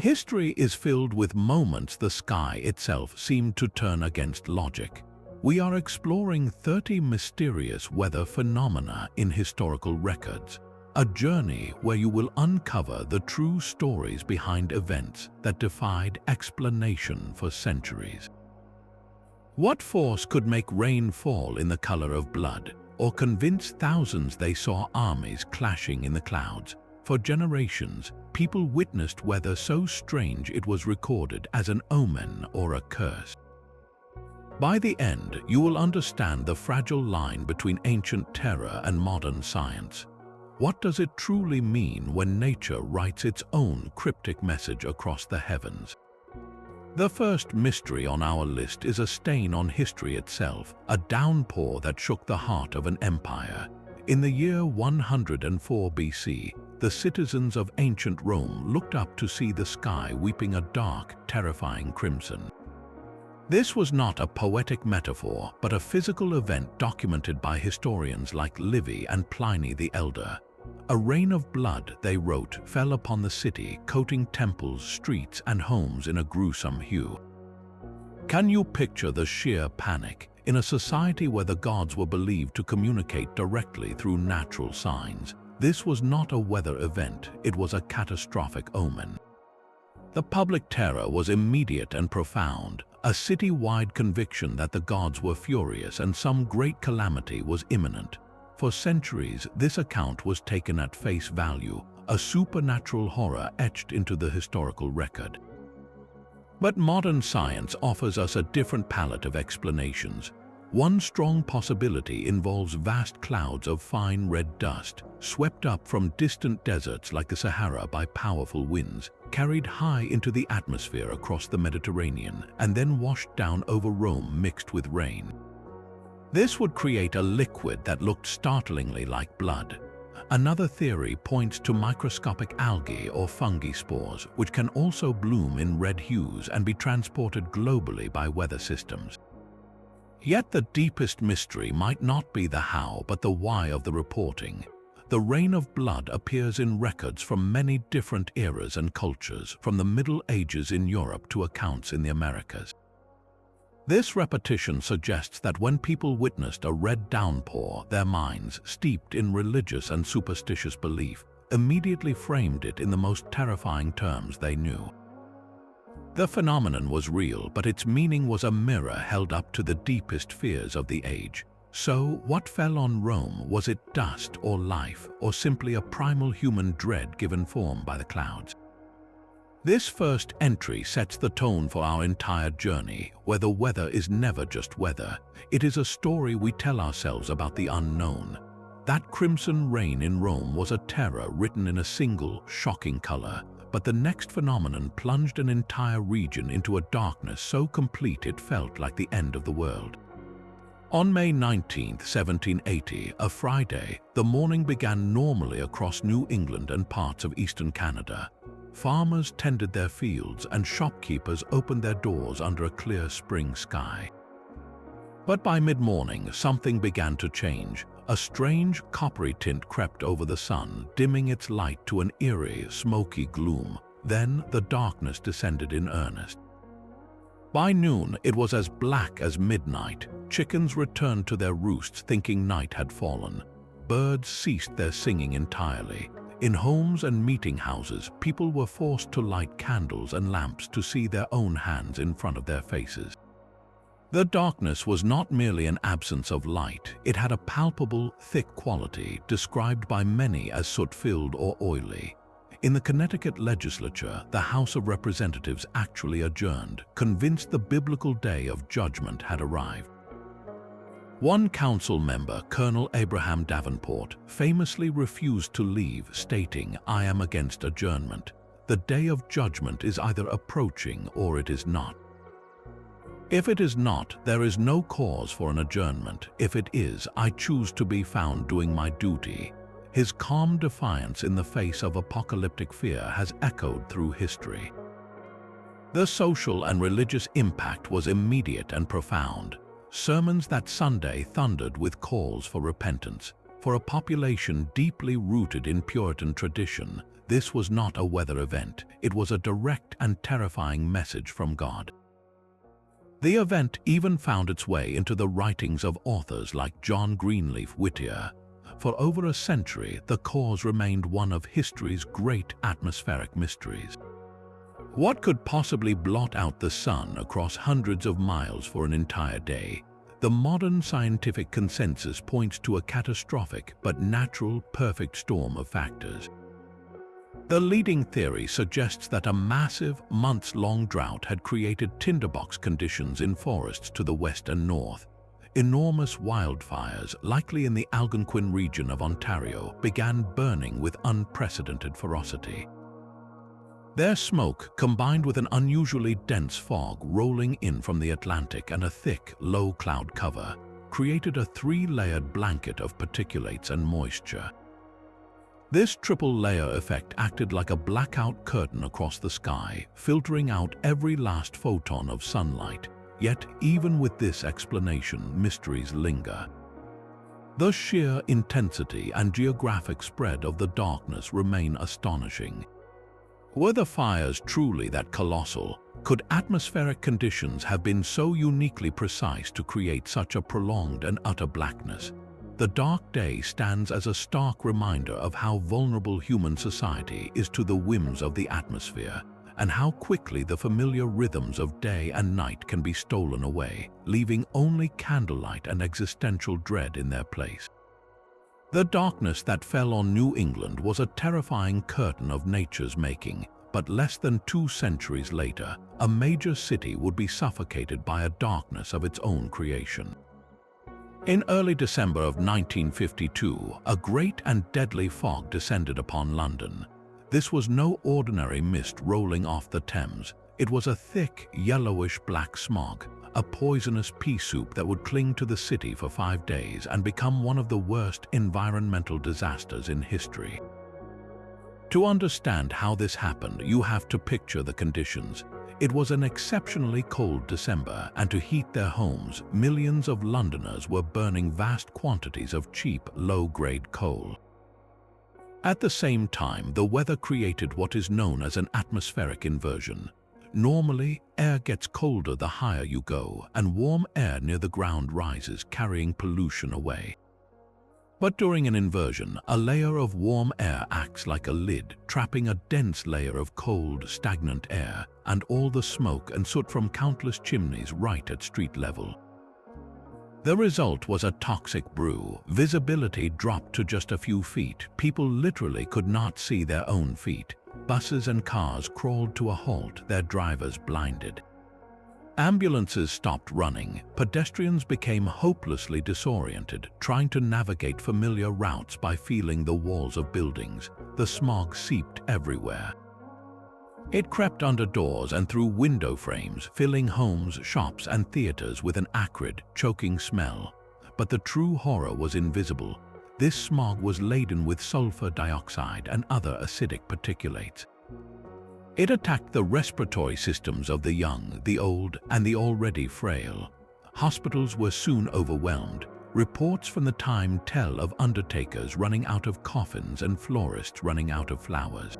History is filled with moments the sky itself seemed to turn against logic. We are exploring 30 mysterious weather phenomena in historical records, a journey where you will uncover the true stories behind events that defied explanation for centuries. What force could make rain fall in the color of blood, or convince thousands they saw armies clashing in the clouds? For generations, people witnessed weather so strange it was recorded as an omen or a curse. By the end, you will understand the fragile line between ancient terror and modern science. What does it truly mean when nature writes its own cryptic message across the heavens? The first mystery on our list is a stain on history itself, a downpour that shook the heart of an empire. In the year 104 BC, the citizens of ancient Rome looked up to see the sky weeping a dark, terrifying crimson. This was not a poetic metaphor, but a physical event documented by historians like Livy and Pliny the Elder. A rain of blood, they wrote, fell upon the city, coating temples, streets, and homes in a gruesome hue. Can you picture the sheer panic in a society where the gods were believed to communicate directly through natural signs? This was not a weather event, it was a catastrophic omen. The public terror was immediate and profound, a city-wide conviction that the gods were furious and some great calamity was imminent. For centuries, this account was taken at face value, a supernatural horror etched into the historical record. But modern science offers us a different palette of explanations. One strong possibility involves vast clouds of fine red dust, swept up from distant deserts like the Sahara by powerful winds, carried high into the atmosphere across the Mediterranean, and then washed down over Rome mixed with rain. This would create a liquid that looked startlingly like blood. Another theory points to microscopic algae or fungi spores, which can also bloom in red hues and be transported globally by weather systems. Yet the deepest mystery might not be the how but the why of the reporting. The rain of blood appears in records from many different eras and cultures, from the Middle Ages in Europe to accounts in the Americas. This repetition suggests that when people witnessed a red downpour, their minds, steeped in religious and superstitious belief, immediately framed it in the most terrifying terms they knew. The phenomenon was real, but its meaning was a mirror held up to the deepest fears of the age. So, what fell on Rome? Was it dust or life, or simply a primal human dread given form by the clouds? This first entry sets the tone for our entire journey, where the weather is never just weather. It is a story we tell ourselves about the unknown. That crimson rain in Rome was a terror written in a single, shocking color, but the next phenomenon plunged an entire region into a darkness so complete it felt like the end of the world. On May 19, 1780, a Friday, the morning began normally across New England and parts of eastern Canada. Farmers tended their fields and shopkeepers opened their doors under a clear spring sky. But by mid-morning, something began to change. A strange, coppery tint crept over the sun, dimming its light to an eerie, smoky gloom. Then the darkness descended in earnest. By noon, it was as black as midnight. Chickens returned to their roosts thinking night had fallen. Birds ceased their singing entirely. In homes and meeting houses, people were forced to light candles and lamps to see their own hands in front of their faces. The darkness was not merely an absence of light, it had a palpable, thick quality, described by many as soot-filled or oily. In the Connecticut legislature, the House of Representatives actually adjourned, convinced the biblical day of judgment had arrived. One council member, Colonel Abraham Davenport, famously refused to leave, stating, "I am against adjournment. The day of judgment is either approaching or it is not. If it is not, there is no cause for an adjournment. If it is, I choose to be found doing my duty." His calm defiance in the face of apocalyptic fear has echoed through history. The social and religious impact was immediate and profound. Sermons that Sunday thundered with calls for repentance. For a population deeply rooted in Puritan tradition, this was not a weather event, it was a direct and terrifying message from God. The event even found its way into the writings of authors like John Greenleaf Whittier. For over a century, the cause remained one of history's great atmospheric mysteries. What could possibly blot out the sun across hundreds of miles for an entire day? The modern scientific consensus points to a catastrophic but natural perfect storm of factors. The leading theory suggests that a massive, months-long drought had created tinderbox conditions in forests to the west and north. Enormous wildfires, likely in the Algonquin region of Ontario, began burning with unprecedented ferocity. Their smoke, combined with an unusually dense fog rolling in from the Atlantic and a thick, low cloud cover, created a three-layered blanket of particulates and moisture. This triple-layer effect acted like a blackout curtain across the sky, filtering out every last photon of sunlight. Yet, even with this explanation, mysteries linger. The sheer intensity and geographic spread of the darkness remain astonishing. Were the fires truly that colossal? Could atmospheric conditions have been so uniquely precise to create such a prolonged and utter blackness? The dark day stands as a stark reminder of how vulnerable human society is to the whims of the atmosphere, and how quickly the familiar rhythms of day and night can be stolen away, leaving only candlelight and existential dread in their place. The darkness that fell on New England was a terrifying curtain of nature's making, but less than 2 centuries later, a major city would be suffocated by a darkness of its own creation. In early December of 1952, a great and deadly fog descended upon London. This was no ordinary mist rolling off the Thames. It was a thick, yellowish-black smog, a poisonous pea soup that would cling to the city for 5 days and become one of the worst environmental disasters in history. To understand how this happened, you have to picture the conditions. It was an exceptionally cold December, and to heat their homes, millions of Londoners were burning vast quantities of cheap, low-grade coal. At the same time, the weather created what is known as an atmospheric inversion. Normally, air gets colder the higher you go, and warm air near the ground rises, carrying pollution away. But during an inversion, a layer of warm air acts like a lid, trapping a dense layer of cold, stagnant air, and all the smoke and soot from countless chimneys right at street level. The result was a toxic brew. Visibility dropped to just a few feet. People literally could not see their own feet. Buses and cars crawled to a halt, their drivers blinded. Ambulances stopped running. Pedestrians became hopelessly disoriented, trying to navigate familiar routes by feeling the walls of buildings. The smog seeped everywhere. It crept under doors and through window frames, filling homes, shops, and theaters with an acrid, choking smell. But the true horror was invisible. This smog was laden with sulfur dioxide and other acidic particulates. It attacked the respiratory systems of the young, the old, and the already frail. Hospitals were soon overwhelmed. Reports from the time tell of undertakers running out of coffins and florists running out of flowers.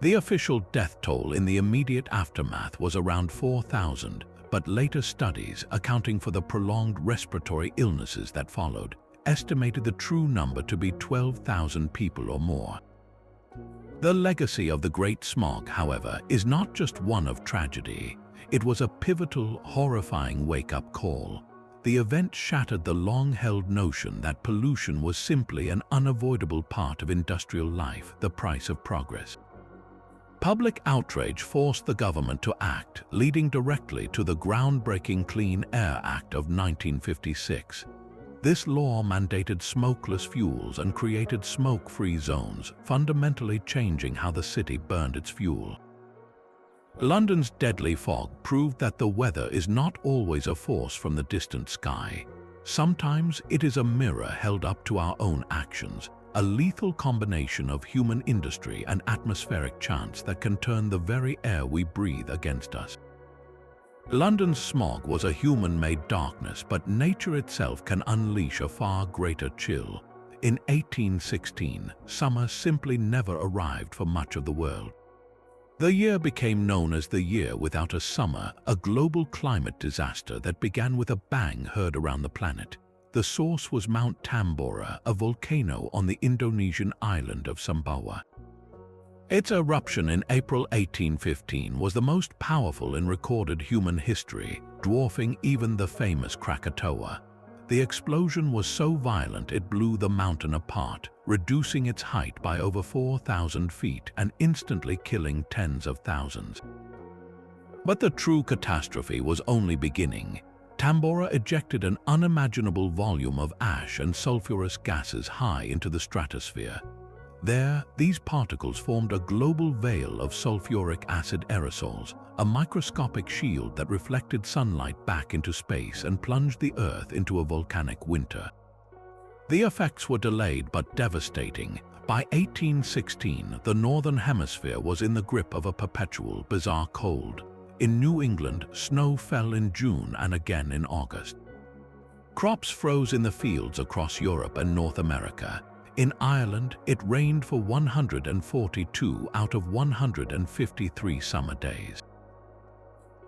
The official death toll in the immediate aftermath was around 4,000, but later studies, accounting for the prolonged respiratory illnesses that followed, estimated the true number to be 12,000 people or more. The legacy of the Great Smog, however, is not just one of tragedy. It was a pivotal, horrifying wake-up call. The event shattered the long-held notion that pollution was simply an unavoidable part of industrial life, the price of progress. Public outrage forced the government to act, leading directly to the groundbreaking Clean Air Act of 1956. This law mandated smokeless fuels and created smoke-free zones, fundamentally changing how the city burned its fuel. London's deadly fog proved that the weather is not always a force from the distant sky. Sometimes it is a mirror held up to our own actions, a lethal combination of human industry and atmospheric chance that can turn the very air we breathe against us. London's smog was a human-made darkness, but nature itself can unleash a far greater chill. In 1816, summer simply never arrived for much of the world. The year became known as the Year Without a Summer, a global climate disaster that began with a bang heard around the planet. The source was Mount Tambora, a volcano on the Indonesian island of Sumbawa. Its eruption in April 1815 was the most powerful in recorded human history, dwarfing even the famous Krakatoa. The explosion was so violent it blew the mountain apart, reducing its height by over 4,000 feet and instantly killing tens of thousands. But the true catastrophe was only beginning. Tambora ejected an unimaginable volume of ash and sulfurous gases high into the stratosphere. There, these particles formed a global veil of sulfuric acid aerosols, a microscopic shield that reflected sunlight back into space and plunged the Earth into a volcanic winter. The effects were delayed but devastating. By 1816, the Northern Hemisphere was in the grip of a perpetual, bizarre cold. In New England, snow fell in June and again in August. Crops froze in the fields across Europe and North America. In Ireland, it rained for 142 out of 153 summer days.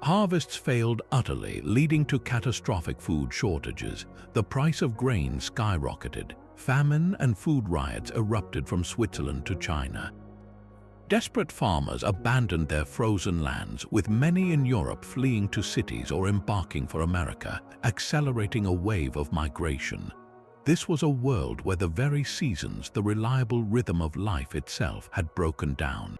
Harvests failed utterly, leading to catastrophic food shortages. The price of grain skyrocketed. Famine and food riots erupted from Switzerland to China. Desperate farmers abandoned their frozen lands, with many in Europe fleeing to cities or embarking for America, accelerating a wave of migration. This was a world where the very seasons, the reliable rhythm of life itself, had broken down.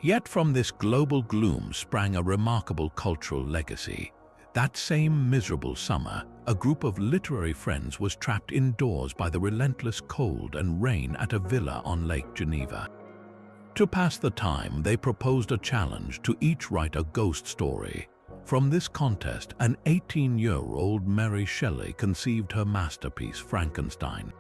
Yet from this global gloom sprang a remarkable cultural legacy. That same miserable summer, a group of literary friends was trapped indoors by the relentless cold and rain at a villa on Lake Geneva. To pass the time, they proposed a challenge: to each write a ghost story. From this contest, an 18-year-old Mary Shelley conceived her masterpiece, Frankenstein.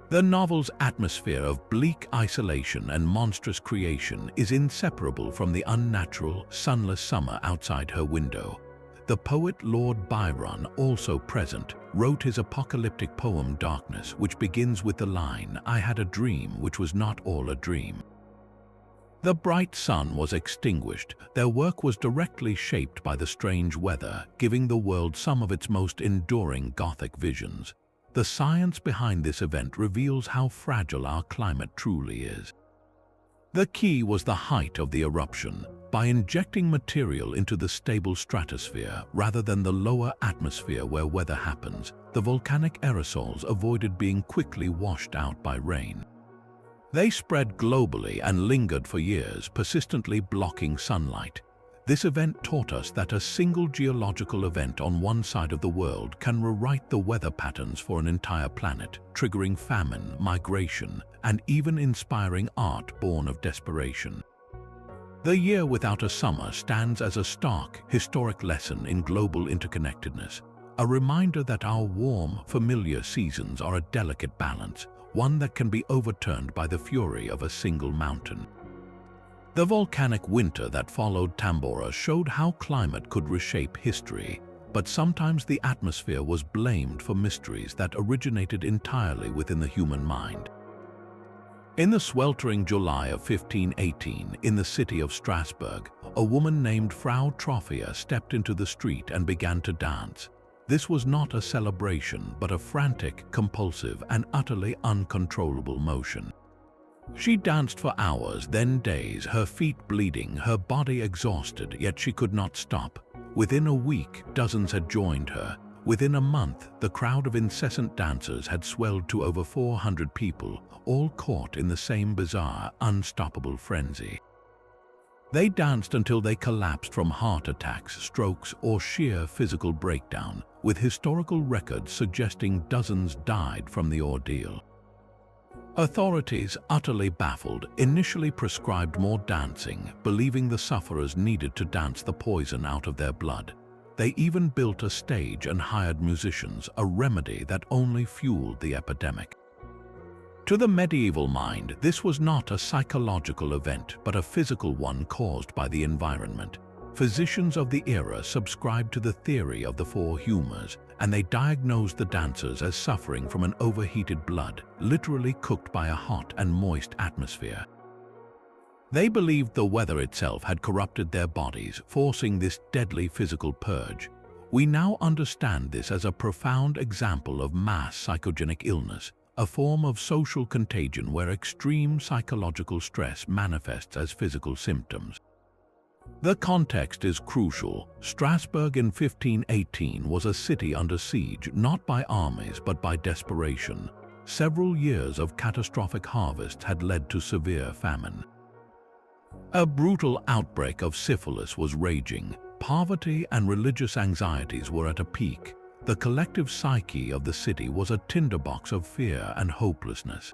The novel's atmosphere of bleak isolation and monstrous creation is inseparable from the unnatural, sunless summer outside her window. The poet Lord Byron, also present, wrote his apocalyptic poem Darkness, which begins with the line, "I had a dream which was not all a dream." The bright sun was extinguished. Their work was directly shaped by the strange weather, giving the world some of its most enduring Gothic visions. The science behind this event reveals how fragile our climate truly is. The key was the height of the eruption. By injecting material into the stable stratosphere rather than the lower atmosphere where weather happens, the volcanic aerosols avoided being quickly washed out by rain. They spread globally and lingered for years, persistently blocking sunlight. This event taught us that a single geological event on one side of the world can rewrite the weather patterns for an entire planet, triggering famine, migration, and even inspiring art born of desperation. The Year Without a Summer stands as a stark, historic lesson in global interconnectedness, a reminder that our warm, familiar seasons are a delicate balance, one that can be overturned by the fury of a single mountain. The volcanic winter that followed Tambora showed how climate could reshape history, but sometimes the atmosphere was blamed for mysteries that originated entirely within the human mind. In the sweltering July of 1518, in the city of Strasbourg, a woman named Frau Trophia stepped into the street and began to dance. This was not a celebration, but a frantic, compulsive, and utterly uncontrollable motion. She danced for hours, then days, her feet bleeding, her body exhausted, yet she could not stop. Within a week, dozens had joined her. Within a month, the crowd of incessant dancers had swelled to over 400 people, all caught in the same bizarre, unstoppable frenzy. They danced until they collapsed from heart attacks, strokes, or sheer physical breakdown, with historical records suggesting dozens died from the ordeal. Authorities, utterly baffled, initially prescribed more dancing, believing the sufferers needed to dance the poison out of their blood. They even built a stage and hired musicians, a remedy that only fueled the epidemic. To the medieval mind, this was not a psychological event, but a physical one caused by the environment. Physicians of the era subscribed to the theory of the four humors: and they diagnosed the dancers as suffering from an overheated blood, literally cooked by a hot and moist atmosphere. They believed the weather itself had corrupted their bodies, forcing this deadly physical purge. We now understand this as a profound example of mass psychogenic illness, a form of social contagion where extreme psychological stress manifests as physical symptoms. The context is crucial. Strasbourg in 1518 was a city under siege not by armies but by desperation. Several years of catastrophic harvests had led to severe famine. A brutal outbreak of syphilis was raging. Poverty and religious anxieties were at a peak. The collective psyche of the city was a tinderbox of fear and hopelessness.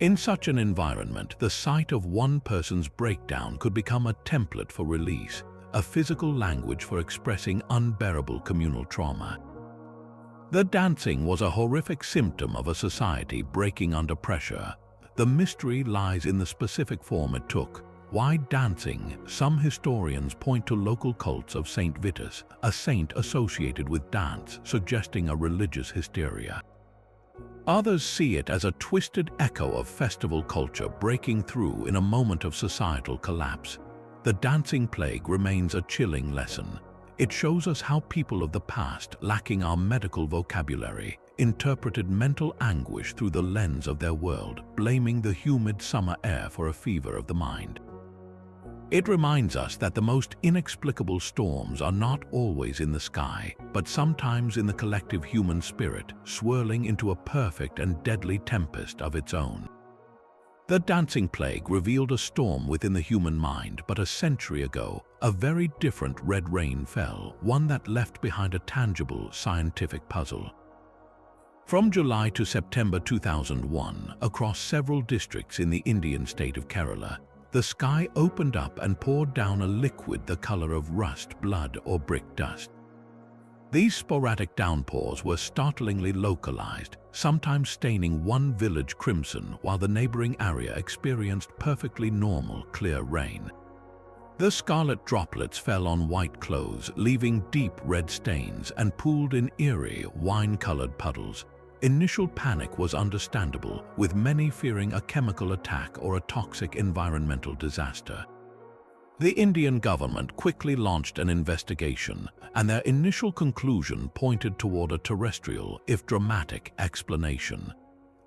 In such an environment, the sight of one person's breakdown could become a template for release, a physical language for expressing unbearable communal trauma. The dancing was a horrific symptom of a society breaking under pressure. The mystery lies in the specific form it took. Why dancing? Some historians point to local cults of Saint Vitus, a saint associated with dance, suggesting a religious hysteria. Others see it as a twisted echo of festival culture breaking through in a moment of societal collapse. The dancing plague remains a chilling lesson. It shows us how people of the past, lacking our medical vocabulary, interpreted mental anguish through the lens of their world, blaming the humid summer air for a fever of the mind. It reminds us that the most inexplicable storms are not always in the sky, but sometimes in the collective human spirit, swirling into a perfect and deadly tempest of its own. The dancing plague revealed a storm within the human mind, but a century ago, a very different red rain fell, one that left behind a tangible scientific puzzle. From July to September 2001, across several districts in the Indian state of Kerala, the sky opened up and poured down a liquid the color of rust, blood, or brick dust. These sporadic downpours were startlingly localized, sometimes staining one village crimson while the neighboring area experienced perfectly normal, clear rain. The scarlet droplets fell on white clothes, leaving deep red stains and pooled in eerie, wine-colored puddles. Initial panic was understandable, with many fearing a chemical attack or a toxic environmental disaster. The Indian government quickly launched an investigation, and their initial conclusion pointed toward a terrestrial, if dramatic, explanation.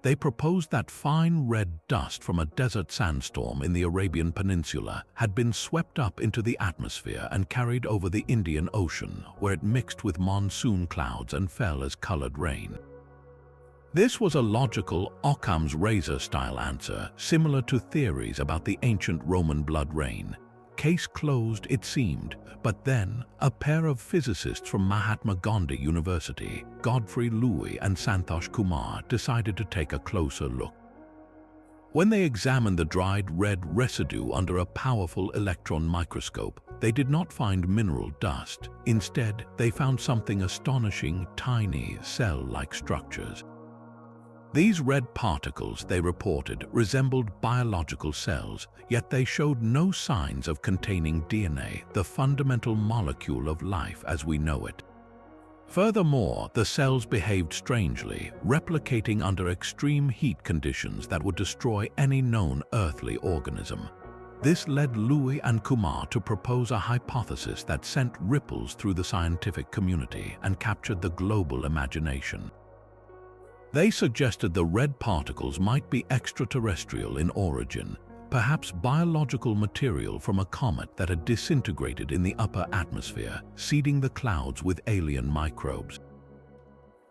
They proposed that fine red dust from a desert sandstorm in the Arabian Peninsula had been swept up into the atmosphere and carried over the Indian Ocean, where it mixed with monsoon clouds and fell as colored rain. This was a logical Occam's razor-style answer, similar to theories about the ancient Roman blood rain. Case closed, it seemed, but then a pair of physicists from Mahatma Gandhi University, Godfrey Louis and Santosh Kumar, decided to take a closer look. When they examined the dried red residue under a powerful electron microscope, they did not find mineral dust. Instead, they found something astonishing: tiny, cell-like structures. These red particles, they reported, resembled biological cells, yet they showed no signs of containing DNA, the fundamental molecule of life as we know it. Furthermore, the cells behaved strangely, replicating under extreme heat conditions that would destroy any known earthly organism. This led Louis and Kumar to propose a hypothesis that sent ripples through the scientific community and captured the global imagination. They suggested the red particles might be extraterrestrial in origin, perhaps biological material from a comet that had disintegrated in the upper atmosphere, seeding the clouds with alien microbes.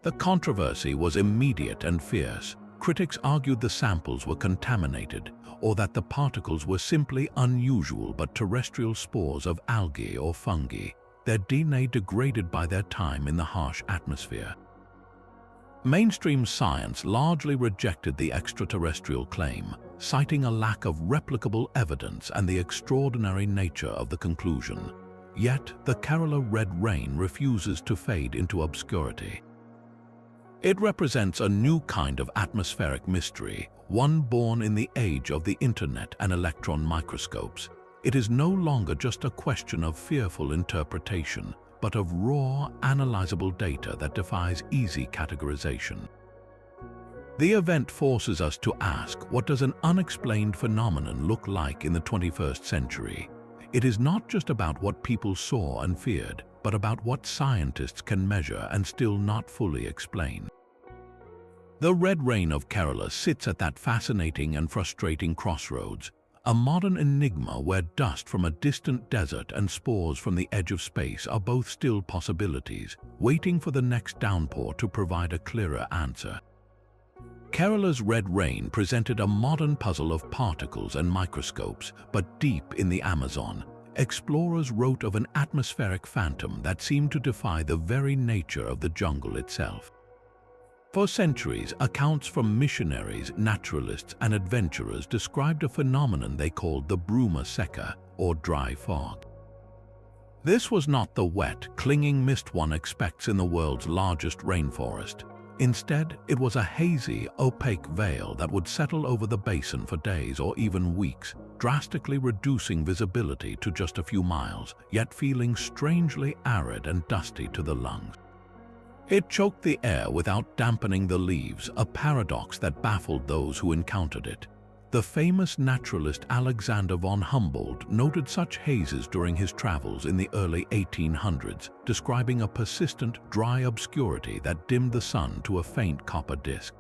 The controversy was immediate and fierce. Critics argued the samples were contaminated, or that the particles were simply unusual but terrestrial spores of algae or fungi, their DNA degraded by their time in the harsh atmosphere. Mainstream science largely rejected the extraterrestrial claim, citing a lack of replicable evidence and the extraordinary nature of the conclusion. Yet, the Kerala red rain refuses to fade into obscurity. It represents a new kind of atmospheric mystery, one born in the age of the internet and electron microscopes. It is no longer just a question of fearful interpretation, but of raw, analyzable data that defies easy categorization. The event forces us to ask, what does an unexplained phenomenon look like in the 21st century? It is not just about what people saw and feared, but about what scientists can measure and still not fully explain. The Red Rain of Kerala sits at that fascinating and frustrating crossroads, a modern enigma where dust from a distant desert and spores from the edge of space are both still possibilities, waiting for the next downpour to provide a clearer answer. Kerala's Red Rain presented a modern puzzle of particles and microscopes, but deep in the Amazon, explorers wrote of an atmospheric phantom that seemed to defy the very nature of the jungle itself. For centuries, accounts from missionaries, naturalists, and adventurers described a phenomenon they called the bruma secca, or dry fog. This was not the wet, clinging mist one expects in the world's largest rainforest. Instead, it was a hazy, opaque veil that would settle over the basin for days or even weeks, drastically reducing visibility to just a few miles, yet feeling strangely arid and dusty to the lungs. It choked the air without dampening the leaves, a paradox that baffled those who encountered it. The famous naturalist Alexander von Humboldt noted such hazes during his travels in the early 1800s, describing a persistent, dry obscurity that dimmed the sun to a faint copper disk.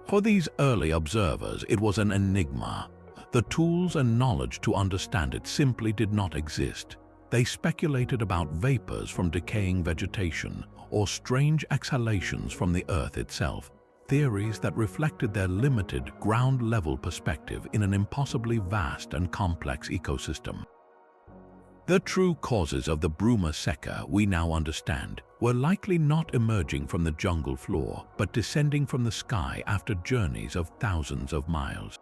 For these early observers, it was an enigma. The tools and knowledge to understand it simply did not exist. They speculated about vapors from decaying vegetation or strange exhalations from the earth itself, theories that reflected their limited, ground-level perspective in an impossibly vast and complex ecosystem. The true causes of the bruma secca, we now understand, were likely not emerging from the jungle floor, but descending from the sky after journeys of thousands of miles.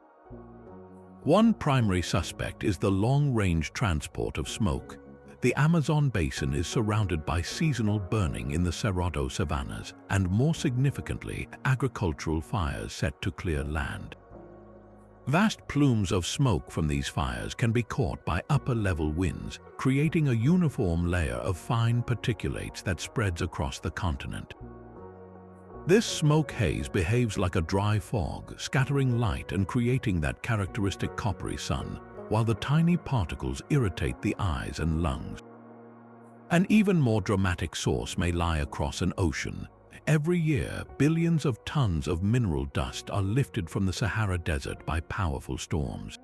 One primary suspect is the long-range transport of smoke. The Amazon basin is surrounded by seasonal burning in the Cerrado savannas and, more significantly, agricultural fires set to clear land. Vast plumes of smoke from these fires can be caught by upper-level winds, creating a uniform layer of fine particulates that spreads across the continent. This smoke haze behaves like a dry fog, scattering light and creating that characteristic coppery sun, while the tiny particles irritate the eyes and lungs. An even more dramatic source may lie across an ocean. Every year, billions of tons of mineral dust are lifted from the Sahara Desert by powerful storms.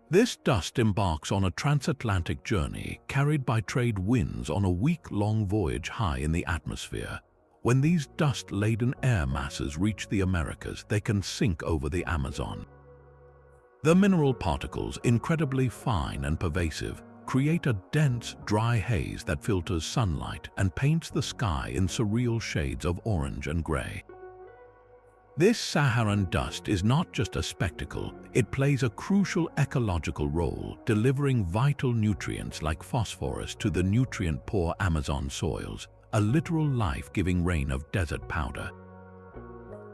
This dust embarks on a transatlantic journey carried by trade winds on a week-long voyage high in the atmosphere. When these dust-laden air masses reach the Americas, they can sink over the Amazon. The mineral particles, incredibly fine and pervasive, create a dense, dry haze that filters sunlight and paints the sky in surreal shades of orange and gray. This Saharan dust is not just a spectacle, it plays a crucial ecological role, delivering vital nutrients like phosphorus to the nutrient-poor Amazon soils, a literal life-giving rain of desert powder.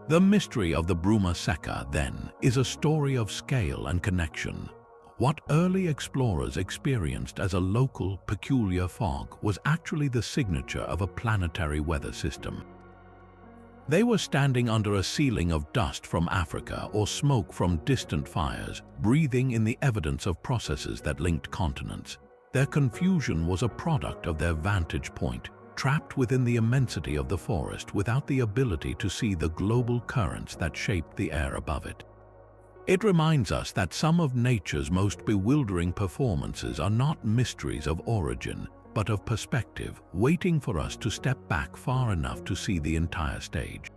The mystery of the bruma secca, then, is a story of scale and connection. What early explorers experienced as a local, peculiar fog was actually the signature of a planetary weather system. They were standing under a ceiling of dust from Africa or smoke from distant fires, breathing in the evidence of processes that linked continents. Their confusion was a product of their vantage point, trapped within the immensity of the forest without the ability to see the global currents that shaped the air above it. It reminds us that some of nature's most bewildering performances are not mysteries of origin, but of perspective, waiting for us to step back far enough to see the entire stage.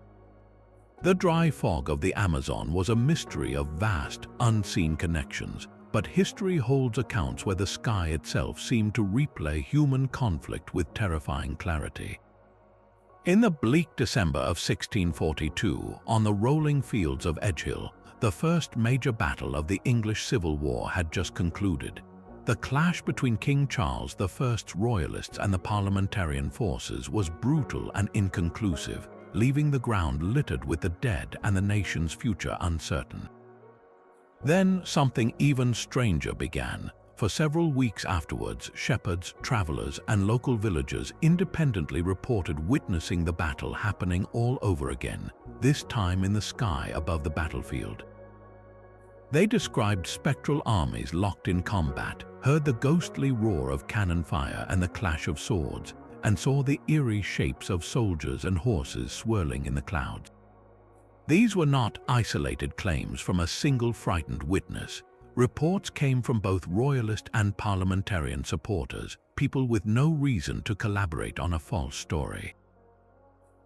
The dry fog of the Amazon was a mystery of vast, unseen connections, but history holds accounts where the sky itself seemed to replay human conflict with terrifying clarity. In the bleak December of 1642, on the rolling fields of Edgehill, the first major battle of the English Civil War had just concluded. The clash between King Charles I's royalists and the parliamentarian forces was brutal and inconclusive, leaving the ground littered with the dead and the nation's future uncertain. Then something even stranger began. For several weeks afterwards, shepherds, travelers, and local villagers independently reported witnessing the battle happening all over again, this time in the sky above the battlefield. They described spectral armies locked in combat, heard the ghostly roar of cannon fire and the clash of swords, and saw the eerie shapes of soldiers and horses swirling in the clouds. These were not isolated claims from a single frightened witness. Reports came from both royalist and parliamentarian supporters, people with no reason to collaborate on a false story.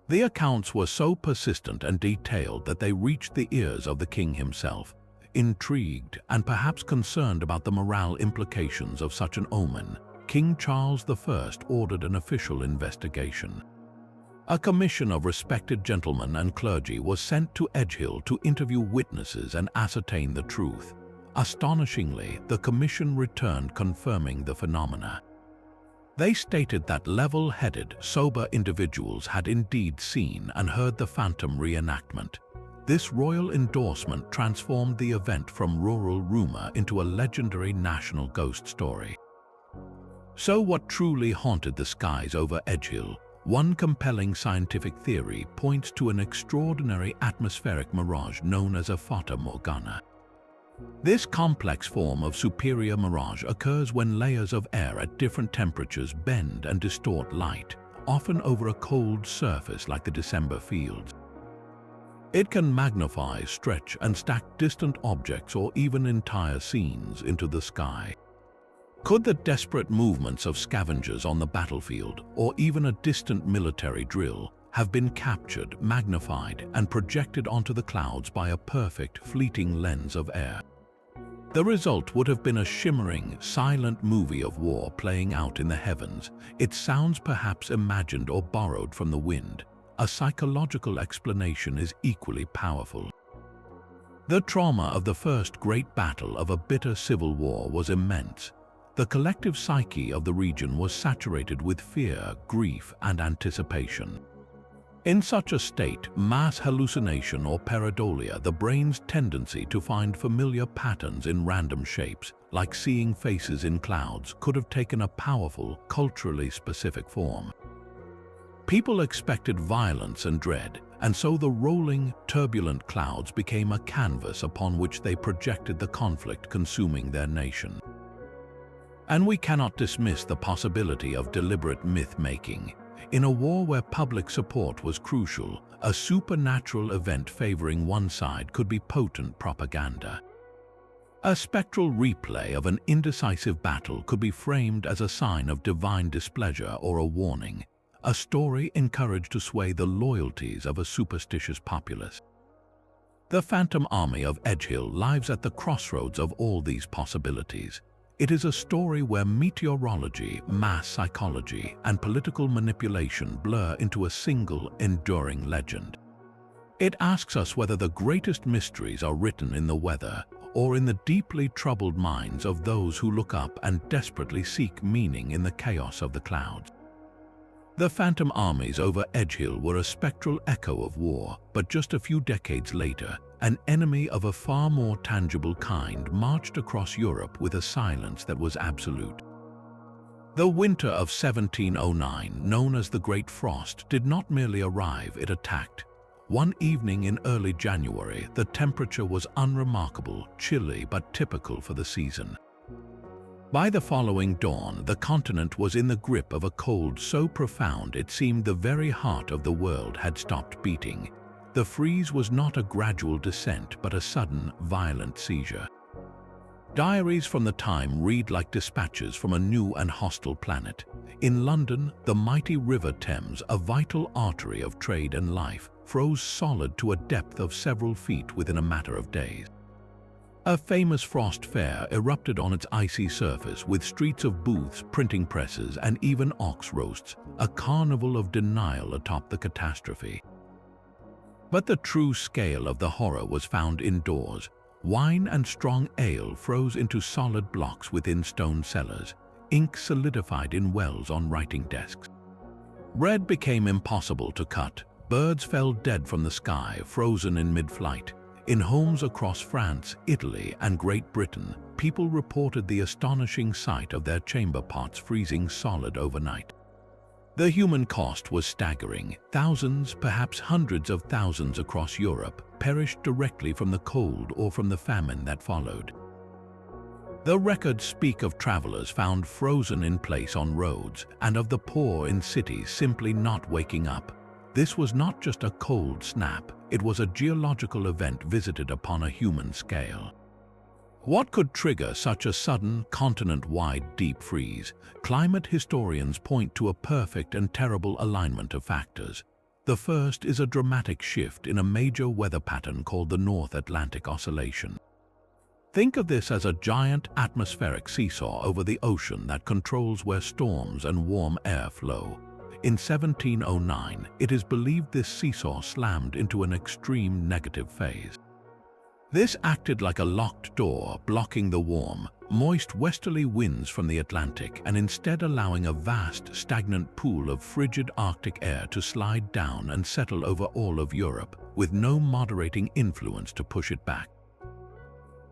The accounts were so persistent and detailed that they reached the ears of the king himself. Intrigued and perhaps concerned about the moral implications of such an omen, King Charles I ordered an official investigation. A commission of respected gentlemen and clergy was sent to Edgehill to interview witnesses and ascertain the truth. Astonishingly, the commission returned confirming the phenomena. They stated that level-headed, sober individuals had indeed seen and heard the phantom reenactment. This royal endorsement transformed the event from rural rumor into a legendary national ghost story. So what truly haunted the skies over Edgehill? One compelling scientific theory points to an extraordinary atmospheric mirage known as a fata morgana. This complex form of superior mirage occurs when layers of air at different temperatures bend and distort light, often over a cold surface like the December fields. It can magnify, stretch, and stack distant objects or even entire scenes into the sky. Could the desperate movements of scavengers on the battlefield, or even a distant military drill, have been captured, magnified, and projected onto the clouds by a perfect, fleeting lens of air? The result would have been a shimmering, silent movie of war playing out in the heavens, its sounds perhaps imagined or borrowed from the wind. A psychological explanation is equally powerful. The trauma of the first great battle of a bitter civil war was immense. The collective psyche of the region was saturated with fear, grief, and anticipation. In such a state, mass hallucination or pareidolia, the brain's tendency to find familiar patterns in random shapes, like seeing faces in clouds, could have taken a powerful, culturally specific form. People expected violence and dread, and so the rolling, turbulent clouds became a canvas upon which they projected the conflict consuming their nation. And we cannot dismiss the possibility of deliberate myth-making. In a war where public support was crucial, a supernatural event favoring one side could be potent propaganda. A spectral replay of an indecisive battle could be framed as a sign of divine displeasure or a warning, a story encouraged to sway the loyalties of a superstitious populace. The Phantom Army of Edgehill lies at the crossroads of all these possibilities. It is a story where meteorology, mass psychology, and political manipulation blur into a single, enduring legend. It asks us whether the greatest mysteries are written in the weather or in the deeply troubled minds of those who look up and desperately seek meaning in the chaos of the clouds. The phantom armies over Edgehill were a spectral echo of war, but just a few decades later, an enemy of a far more tangible kind marched across Europe with a silence that was absolute. The winter of 1709, known as the Great Frost, did not merely arrive, it attacked. One evening in early January, the temperature was unremarkable, chilly but typical for the season. By the following dawn, the continent was in the grip of a cold so profound it seemed the very heart of the world had stopped beating. The freeze was not a gradual descent, but a sudden, violent seizure. Diaries from the time read like dispatches from a new and hostile planet. In London, the mighty River Thames, a vital artery of trade and life, froze solid to a depth of several feet within a matter of days. A famous frost fair erupted on its icy surface with streets of booths, printing presses, and even ox roasts, a carnival of denial atop the catastrophe. But the true scale of the horror was found indoors. Wine and strong ale froze into solid blocks within stone cellars. Ink solidified in wells on writing desks. Bread became impossible to cut. Birds fell dead from the sky, frozen in mid-flight. In homes across France, Italy, and Great Britain, people reported the astonishing sight of their chamber pots freezing solid overnight. The human cost was staggering. Thousands, perhaps hundreds of thousands across Europe, perished directly from the cold or from the famine that followed. The records speak of travelers found frozen in place on roads and of the poor in cities simply not waking up. This was not just a cold snap, it was a geological event visited upon a human scale. What could trigger such a sudden, continent-wide deep freeze? Climate historians point to a perfect and terrible alignment of factors. The first is a dramatic shift in a major weather pattern called the North Atlantic Oscillation. Think of this as a giant atmospheric seesaw over the ocean that controls where storms and warm air flow. In 1709, it is believed this seesaw slammed into an extreme negative phase. This acted like a locked door, blocking the warm, moist westerly winds from the Atlantic and instead allowing a vast, stagnant pool of frigid Arctic air to slide down and settle over all of Europe, with no moderating influence to push it back.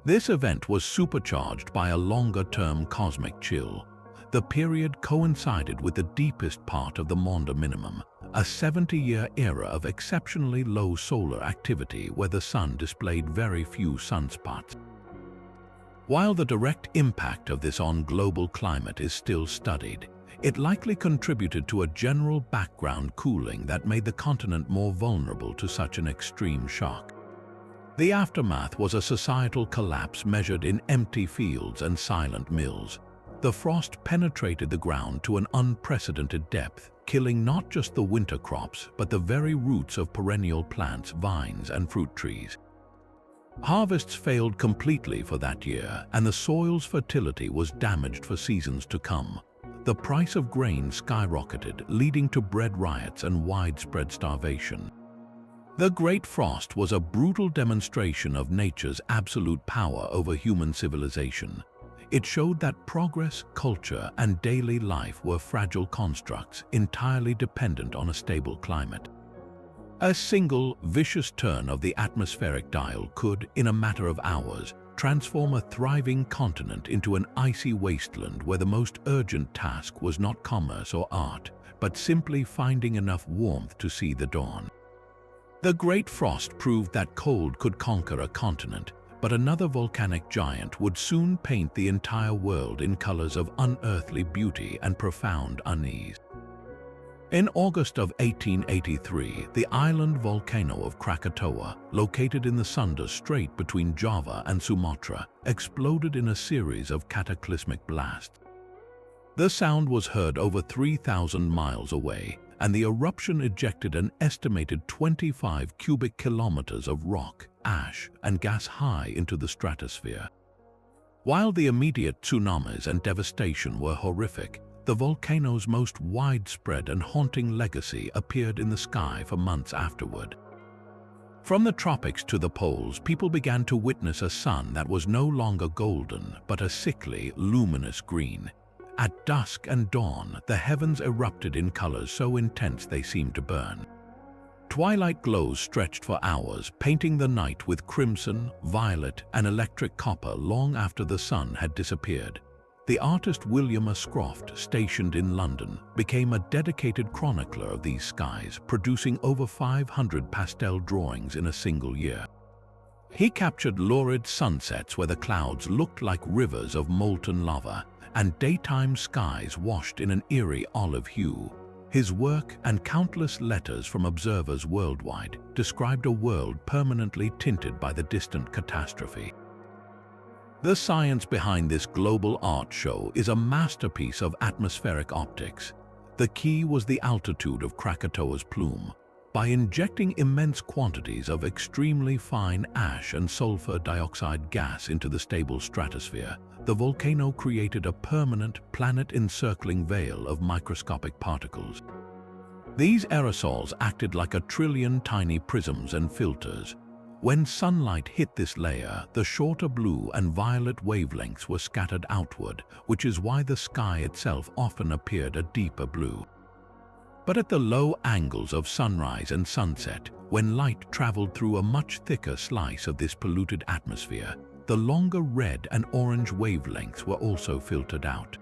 This event was supercharged by a longer-term cosmic chill. The period coincided with the deepest part of the Maunder Minimum, a 70-year era of exceptionally low solar activity where the sun displayed very few sunspots. While the direct impact of this on global climate is still studied, it likely contributed to a general background cooling that made the continent more vulnerable to such an extreme shock. The aftermath was a societal collapse measured in empty fields and silent mills. The frost penetrated the ground to an unprecedented depth, killing not just the winter crops, but the very roots of perennial plants, vines, and fruit trees. Harvests failed completely for that year, and the soil's fertility was damaged for seasons to come. The price of grain skyrocketed, leading to bread riots and widespread starvation. The Great Frost was a brutal demonstration of nature's absolute power over human civilization. It showed that progress, culture, and daily life were fragile constructs entirely dependent on a stable climate. A single, vicious turn of the atmospheric dial could, in a matter of hours, transform a thriving continent into an icy wasteland where the most urgent task was not commerce or art, but simply finding enough warmth to see the dawn. The Great Frost proved that cold could conquer a continent, but another volcanic giant would soon paint the entire world in colors of unearthly beauty and profound unease. In August of 1883, the island volcano of Krakatoa, located in the Sunda Strait between Java and Sumatra, exploded in a series of cataclysmic blasts. The sound was heard over 3,000 miles away, and the eruption ejected an estimated 25 cubic kilometers of rock, ash, and gas high into the stratosphere. While the immediate tsunamis and devastation were horrific, the volcano's most widespread and haunting legacy appeared in the sky for months afterward. From the tropics to the poles, people began to witness a sun that was no longer golden, but a sickly, luminous green. At dusk and dawn, the heavens erupted in colors so intense they seemed to burn. Twilight glows stretched for hours, painting the night with crimson, violet, and electric copper long after the sun had disappeared. The artist William Scroft, stationed in London, became a dedicated chronicler of these skies, producing over 500 pastel drawings in a single year. He captured lurid sunsets where the clouds looked like rivers of molten lava, and daytime skies washed in an eerie olive hue. His work and countless letters from observers worldwide described a world permanently tinted by the distant catastrophe. The science behind this global art show is a masterpiece of atmospheric optics. The key was the altitude of Krakatoa's plume. By injecting immense quantities of extremely fine ash and sulfur dioxide gas into the stable stratosphere, the volcano created a permanent, planet-encircling veil of microscopic particles. These aerosols acted like a trillion tiny prisms and filters. When sunlight hit this layer, the shorter blue and violet wavelengths were scattered outward, which is why the sky itself often appeared a deeper blue. But at the low angles of sunrise and sunset, when light traveled through a much thicker slice of this polluted atmosphere, the longer red and orange wavelengths were also filtered out.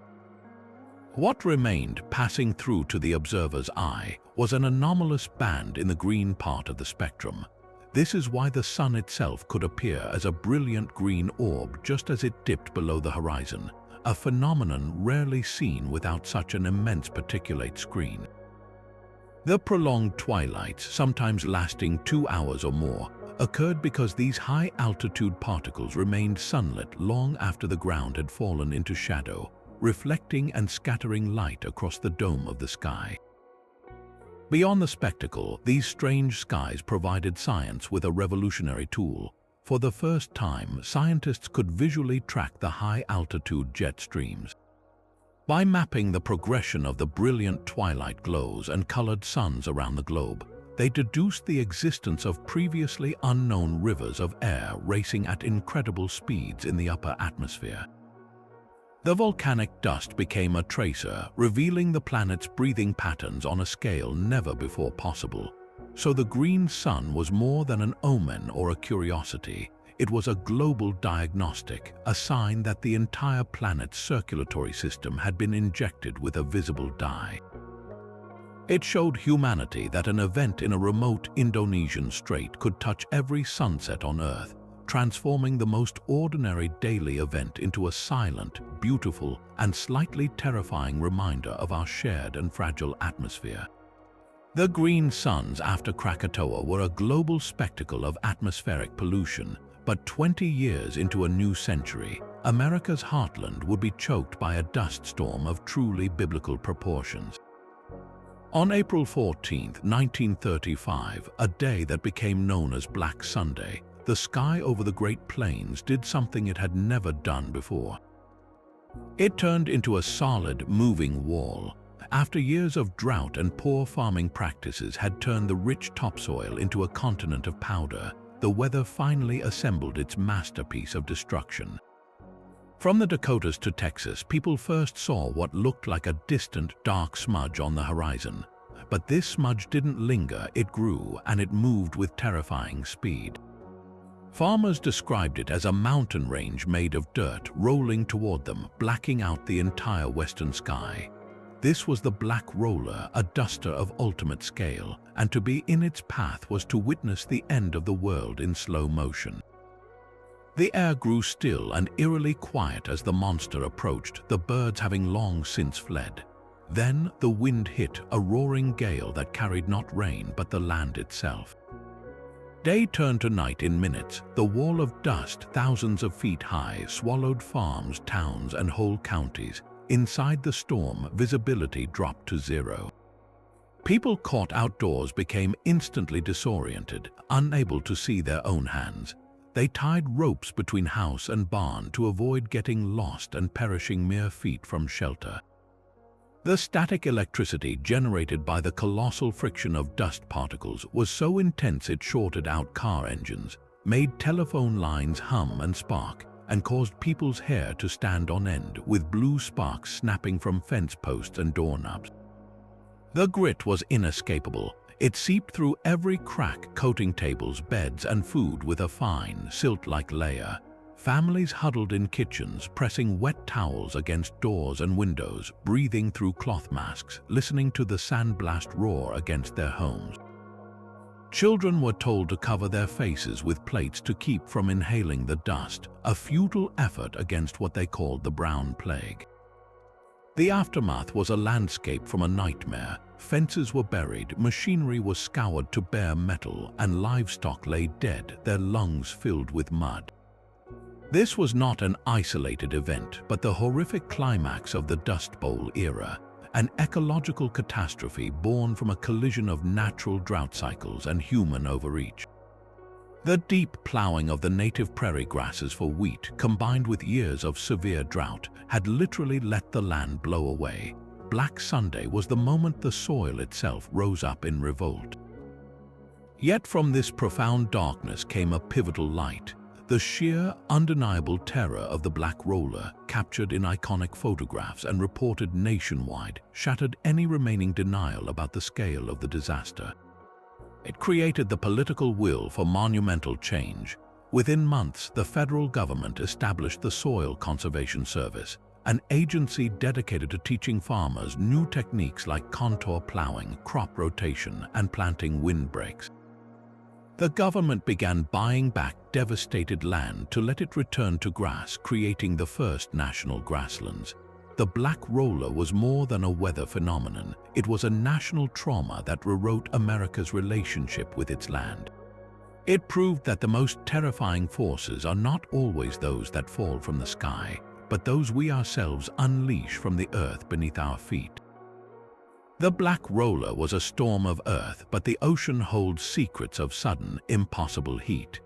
What remained passing through to the observer's eye was an anomalous band in the green part of the spectrum. This is why the sun itself could appear as a brilliant green orb just as it dipped below the horizon, a phenomenon rarely seen without such an immense particulate screen. The prolonged twilights, sometimes lasting 2 hours or more, occurred because these high-altitude particles remained sunlit long after the ground had fallen into shadow, reflecting and scattering light across the dome of the sky. Beyond the spectacle, these strange skies provided science with a revolutionary tool. For the first time, scientists could visually track the high-altitude jet streams. By mapping the progression of the brilliant twilight glows and colored suns around the globe, they deduced the existence of previously unknown rivers of air racing at incredible speeds in the upper atmosphere. The volcanic dust became a tracer, revealing the planet's breathing patterns on a scale never before possible. So the green sun was more than an omen or a curiosity. It was a global diagnostic, a sign that the entire planet's circulatory system had been injected with a visible dye. It showed humanity that an event in a remote Indonesian strait could touch every sunset on Earth, transforming the most ordinary daily event into a silent, beautiful, and slightly terrifying reminder of our shared and fragile atmosphere. The green suns after Krakatoa were a global spectacle of atmospheric pollution, but 20 years into a new century, America's heartland would be choked by a dust storm of truly biblical proportions. On April 14, 1935, a day that became known as Black Sunday, the sky over the Great Plains did something it had never done before. It turned into a solid, moving wall. After years of drought and poor farming practices had turned the rich topsoil into a continent of powder, the weather finally assembled its masterpiece of destruction. From the Dakotas to Texas, people first saw what looked like a distant, dark smudge on the horizon. But this smudge didn't linger, it grew, and it moved with terrifying speed. Farmers described it as a mountain range made of dirt rolling toward them, blacking out the entire western sky. This was the Black Roller, a duster of ultimate scale, and to be in its path was to witness the end of the world in slow motion. The air grew still and eerily quiet as the monster approached, the birds having long since fled. Then the wind hit, a roaring gale that carried not rain but the land itself. Day turned to night in minutes. The wall of dust, thousands of feet high, swallowed farms, towns, and whole counties. Inside the storm, visibility dropped to zero. People caught outdoors became instantly disoriented, unable to see their own hands. They tied ropes between house and barn to avoid getting lost and perishing mere feet from shelter. The static electricity generated by the colossal friction of dust particles was so intense it shorted out car engines, made telephone lines hum and spark, and caused people's hair to stand on end, with blue sparks snapping from fence posts and doorknobs. The grit was inescapable. It seeped through every crack, coating tables, beds, and food with a fine, silt-like layer. Families huddled in kitchens, pressing wet towels against doors and windows, breathing through cloth masks, listening to the sandblast roar against their homes. Children were told to cover their faces with plates to keep from inhaling the dust, a futile effort against what they called the brown plague. The aftermath was a landscape from a nightmare. Fences were buried, machinery was scoured to bare metal, and livestock lay dead, their lungs filled with mud. This was not an isolated event, but the horrific climax of the Dust Bowl era, an ecological catastrophe born from a collision of natural drought cycles and human overreach. The deep plowing of the native prairie grasses for wheat, combined with years of severe drought, had literally let the land blow away. Black Sunday was the moment the soil itself rose up in revolt. Yet from this profound darkness came a pivotal light. The sheer, undeniable terror of the Black Roller, captured in iconic photographs and reported nationwide, shattered any remaining denial about the scale of the disaster. It created the political will for monumental change. Within months, the federal government established the Soil Conservation Service, an agency dedicated to teaching farmers new techniques like contour plowing, crop rotation, and planting windbreaks. The government began buying back devastated land to let it return to grass, creating the first national grasslands. The black roller was more than a weather phenomenon. It was a national trauma that rewrote America's relationship with its land. It proved that the most terrifying forces are not always those that fall from the sky, but those we ourselves unleash from the earth beneath our feet. The black roller was a storm of earth, but the ocean holds secrets of sudden, impossible heat.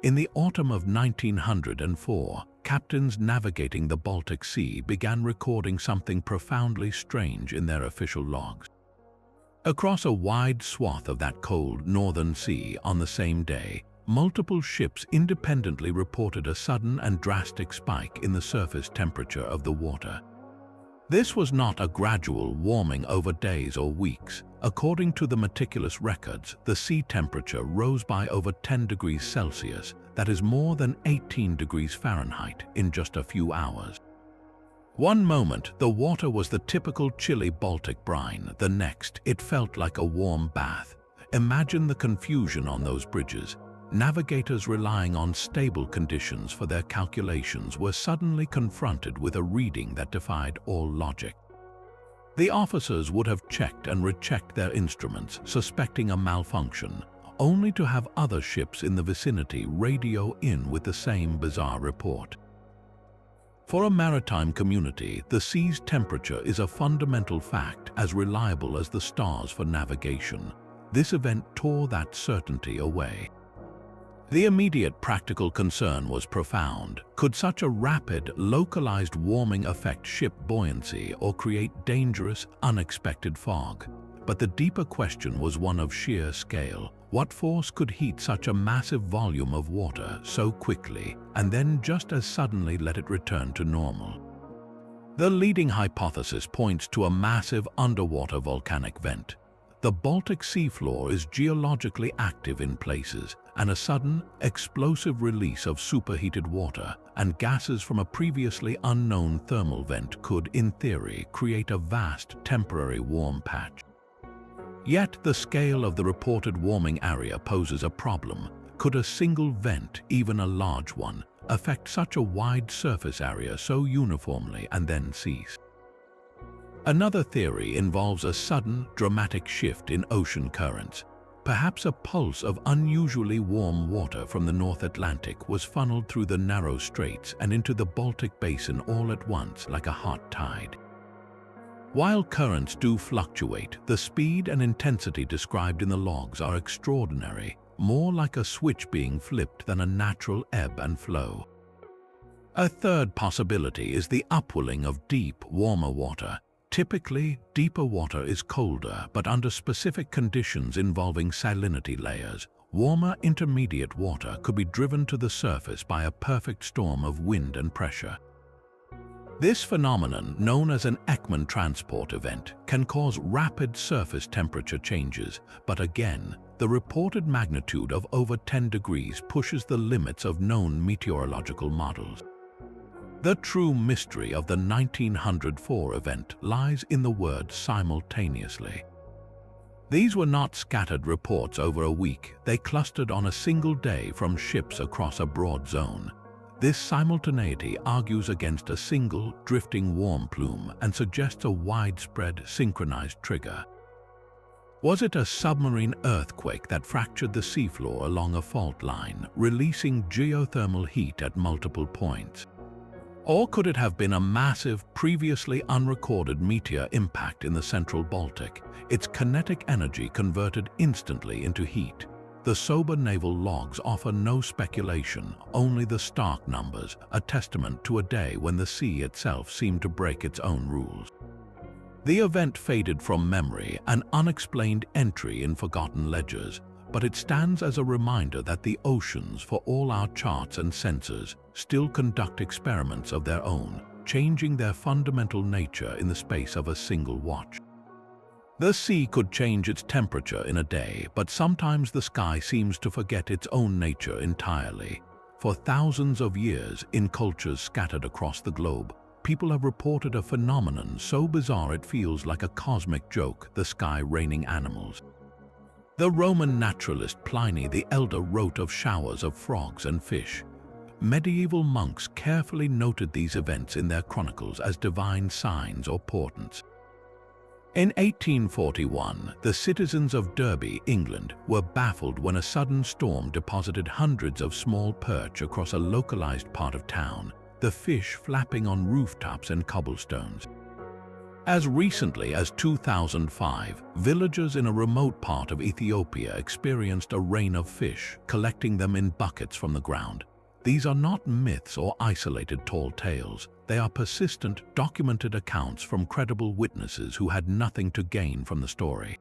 In the autumn of 1904, captains navigating the Baltic Sea began recording something profoundly strange in their official logs. Across a wide swath of that cold northern sea on the same day, multiple ships independently reported a sudden and drastic spike in the surface temperature of the water. This was not a gradual warming over days or weeks. According to the meticulous records, the sea temperature rose by over 10 degrees Celsius, that is more than 18 degrees Fahrenheit, in just a few hours. One moment, the water was the typical chilly Baltic brine. The next, it felt like a warm bath. Imagine the confusion on those bridges. Navigators relying on stable conditions for their calculations were suddenly confronted with a reading that defied all logic. The officers would have checked and rechecked their instruments, suspecting a malfunction, only to have other ships in the vicinity radio in with the same bizarre report. For a maritime community, the sea's temperature is a fundamental fact as reliable as the stars for navigation. This event tore that certainty away. The immediate practical concern was profound. Could such a rapid, localized warming affect ship buoyancy or create dangerous, unexpected fog? But the deeper question was one of sheer scale. What force could heat such a massive volume of water so quickly and then just as suddenly let it return to normal? The leading hypothesis points to a massive underwater volcanic vent. The Baltic seafloor is geologically active in places, and a sudden, explosive release of superheated water and gases from a previously unknown thermal vent could, in theory, create a vast temporary warm patch. Yet the scale of the reported warming area poses a problem. Could a single vent, even a large one, affect such a wide surface area so uniformly and then cease? Another theory involves a sudden, dramatic shift in ocean currents. Perhaps a pulse of unusually warm water from the North Atlantic was funneled through the narrow straits and into the Baltic Basin all at once like a hot tide. While currents do fluctuate, the speed and intensity described in the logs are extraordinary, more like a switch being flipped than a natural ebb and flow. A third possibility is the upwelling of deep, warmer water. Typically, deeper water is colder, but under specific conditions involving salinity layers, warmer intermediate water could be driven to the surface by a perfect storm of wind and pressure. This phenomenon, known as an Ekman transport event, can cause rapid surface temperature changes, but again, the reported magnitude of over 10 degrees pushes the limits of known meteorological models. The true mystery of the 1904 event lies in the word simultaneously. These were not scattered reports over a week, they clustered on a single day from ships across a broad zone. This simultaneity argues against a single, drifting warm plume and suggests a widespread, synchronized trigger. Was it a submarine earthquake that fractured the seafloor along a fault line, releasing geothermal heat at multiple points? Or could it have been a massive, previously unrecorded meteor impact in the central Baltic, its kinetic energy converted instantly into heat? The sober naval logs offer no speculation, only the stark numbers, a testament to a day when the sea itself seemed to break its own rules. The event faded from memory, an unexplained entry in forgotten ledgers, but it stands as a reminder that the oceans, for all our charts and sensors, still conduct experiments of their own, changing their fundamental nature in the space of a single watch. The sea could change its temperature in a day, but sometimes the sky seems to forget its own nature entirely. For thousands of years, in cultures scattered across the globe, people have reported a phenomenon so bizarre it feels like a cosmic joke: the sky raining animals. The Roman naturalist Pliny the Elder wrote of showers of frogs and fish. Medieval monks carefully noted these events in their chronicles as divine signs or portents. In 1841, the citizens of Derby, England, were baffled when a sudden storm deposited hundreds of small perch across a localized part of town, the fish flapping on rooftops and cobblestones. As recently as 2005, villagers in a remote part of Ethiopia experienced a rain of fish, collecting them in buckets from the ground. These are not myths or isolated tall tales. They are persistent, documented accounts from credible witnesses who had nothing to gain from the story.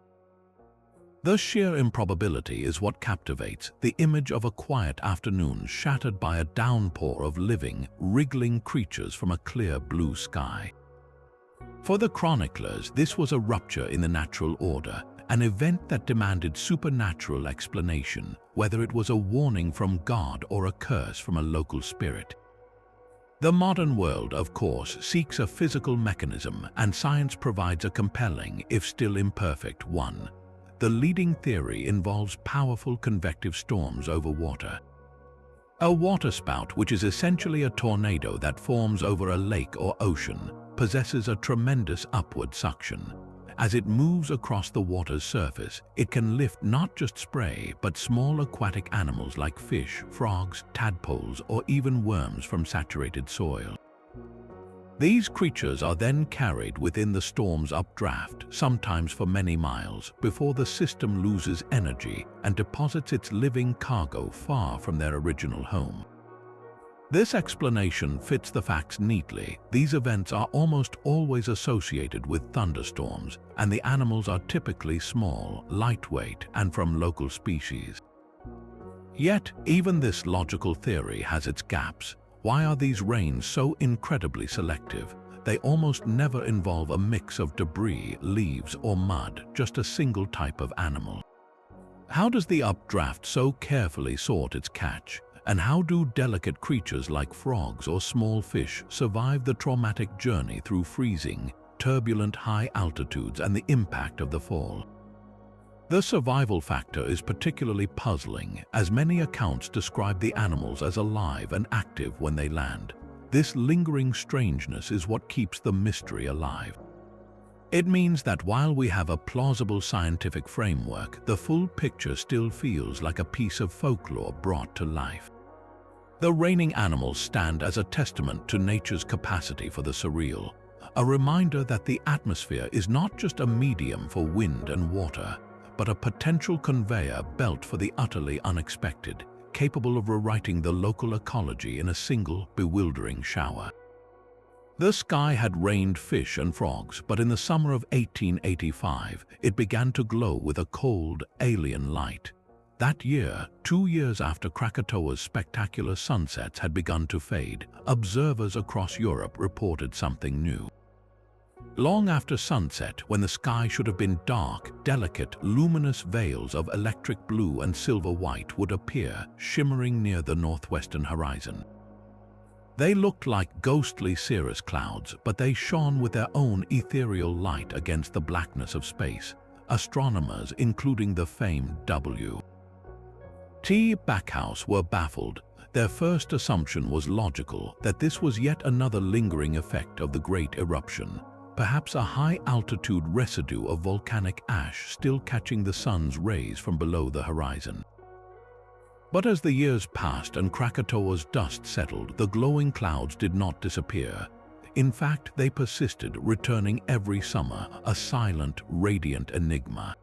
The sheer improbability is what captivates: the image of a quiet afternoon shattered by a downpour of living, wriggling creatures from a clear blue sky. For the chroniclers, this was a rupture in the natural order, an event that demanded supernatural explanation, whether it was a warning from God or a curse from a local spirit. The modern world, of course, seeks a physical mechanism, and science provides a compelling, if still imperfect, one. The leading theory involves powerful convective storms over water. A waterspout, which is essentially a tornado that forms over a lake or ocean, possesses a tremendous upward suction. As it moves across the water's surface, it can lift not just spray, but small aquatic animals like fish, frogs, tadpoles, or even worms from saturated soil. These creatures are then carried within the storm's updraft, sometimes for many miles, before the system loses energy and deposits its living cargo far from their original home. This explanation fits the facts neatly. These events are almost always associated with thunderstorms, and the animals are typically small, lightweight, and from local species. Yet, even this logical theory has its gaps. Why are these rains so incredibly selective? They almost never involve a mix of debris, leaves, or mud, just a single type of animal. How does the updraft so carefully sort its catch? And how do delicate creatures like frogs or small fish survive the traumatic journey through freezing, turbulent high altitudes and the impact of the fall? The survival factor is particularly puzzling, as many accounts describe the animals as alive and active when they land. This lingering strangeness is what keeps the mystery alive. It means that while we have a plausible scientific framework, the full picture still feels like a piece of folklore brought to life. The raining animals stand as a testament to nature's capacity for the surreal, a reminder that the atmosphere is not just a medium for wind and water, but a potential conveyor belt for the utterly unexpected, capable of rewriting the local ecology in a single, bewildering shower. The sky had rained fish and frogs, but in the summer of 1885, it began to glow with a cold, alien light. That year, 2 years after Krakatoa's spectacular sunsets had begun to fade, observers across Europe reported something new. Long after sunset, when the sky should have been dark, delicate, luminous veils of electric blue and silver white would appear, shimmering near the northwestern horizon. They looked like ghostly cirrus clouds, but they shone with their own ethereal light against the blackness of space. Astronomers, including the famed W. T. Backhouse, were baffled. Their first assumption was logical, that this was yet another lingering effect of the great eruption, perhaps a high-altitude residue of volcanic ash still catching the sun's rays from below the horizon. But as the years passed and Krakatoa's dust settled, the glowing clouds did not disappear. In fact, they persisted, returning every summer, a silent, radiant enigma.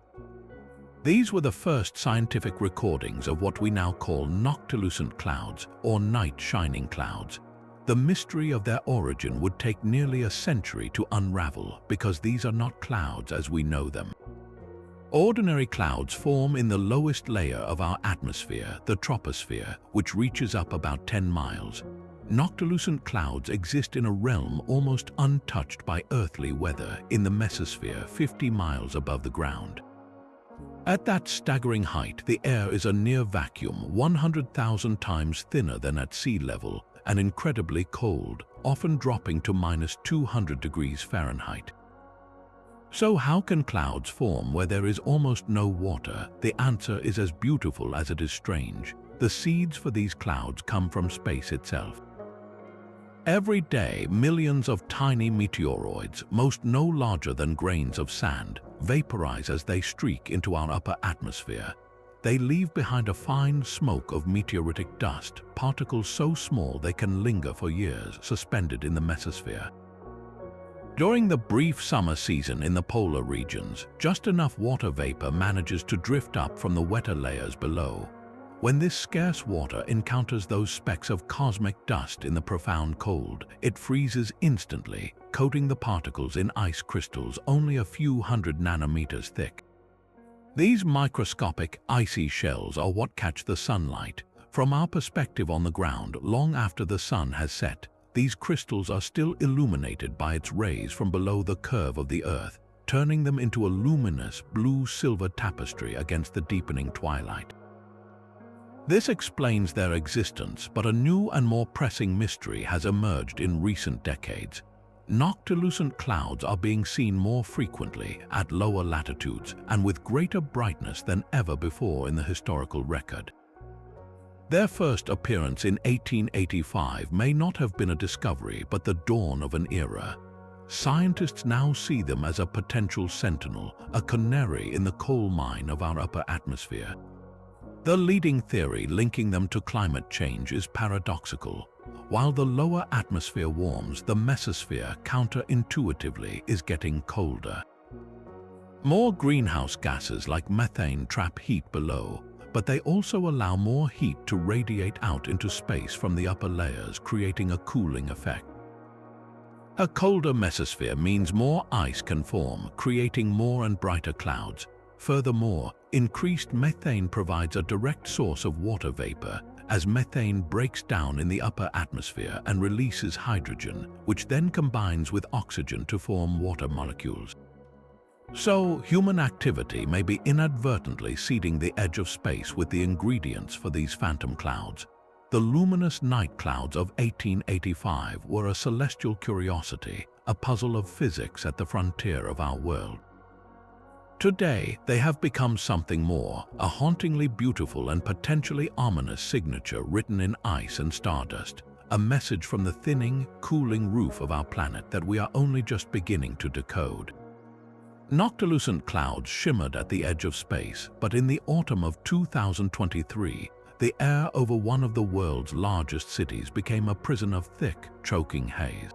These were the first scientific recordings of what we now call noctilucent clouds, or night-shining clouds. The mystery of their origin would take nearly a century to unravel, because these are not clouds as we know them. Ordinary clouds form in the lowest layer of our atmosphere, the troposphere, which reaches up about 10 miles. Noctilucent clouds exist in a realm almost untouched by earthly weather, in the mesosphere 50 miles above the ground. At that staggering height, the air is a near vacuum, 100,000 times thinner than at sea level, and incredibly cold, often dropping to -200 degrees Fahrenheit. So how can clouds form where there is almost no water? The answer is as beautiful as it is strange. The seeds for these clouds come from space itself. Every day, millions of tiny meteoroids, most no larger than grains of sand, vaporize as they streak into our upper atmosphere. They leave behind a fine smoke of meteoritic dust, particles so small they can linger for years, suspended in the mesosphere. During the brief summer season in the polar regions, just enough water vapor manages to drift up from the wetter layers below. When this scarce water encounters those specks of cosmic dust in the profound cold, it freezes instantly, coating the particles in ice crystals only a few hundred nanometers thick. These microscopic, icy shells are what catch the sunlight. From our perspective on the ground, long after the sun has set, these crystals are still illuminated by its rays from below the curve of the Earth, turning them into a luminous blue-silver tapestry against the deepening twilight. This explains their existence, but a new and more pressing mystery has emerged in recent decades. Noctilucent clouds are being seen more frequently at lower latitudes and with greater brightness than ever before in the historical record. Their first appearance in 1885 may not have been a discovery, but the dawn of an era. Scientists now see them as a potential sentinel, a canary in the coal mine of our upper atmosphere. The leading theory linking them to climate change is paradoxical. While the lower atmosphere warms, the mesosphere counterintuitively is getting colder. More greenhouse gases like methane trap heat below, but they also allow more heat to radiate out into space from the upper layers, creating a cooling effect. A colder mesosphere means more ice can form, creating more and brighter clouds. Furthermore, increased methane provides a direct source of water vapor, as methane breaks down in the upper atmosphere and releases hydrogen, which then combines with oxygen to form water molecules. So, human activity may be inadvertently seeding the edge of space with the ingredients for these phantom clouds. The luminous night clouds of 1885 were a celestial curiosity, a puzzle of physics at the frontier of our world. Today, they have become something more, a hauntingly beautiful and potentially ominous signature written in ice and stardust, a message from the thinning, cooling roof of our planet that we are only just beginning to decode. Noctilucent clouds shimmered at the edge of space, but in the autumn of 2023, the air over one of the world's largest cities became a prison of thick, choking haze.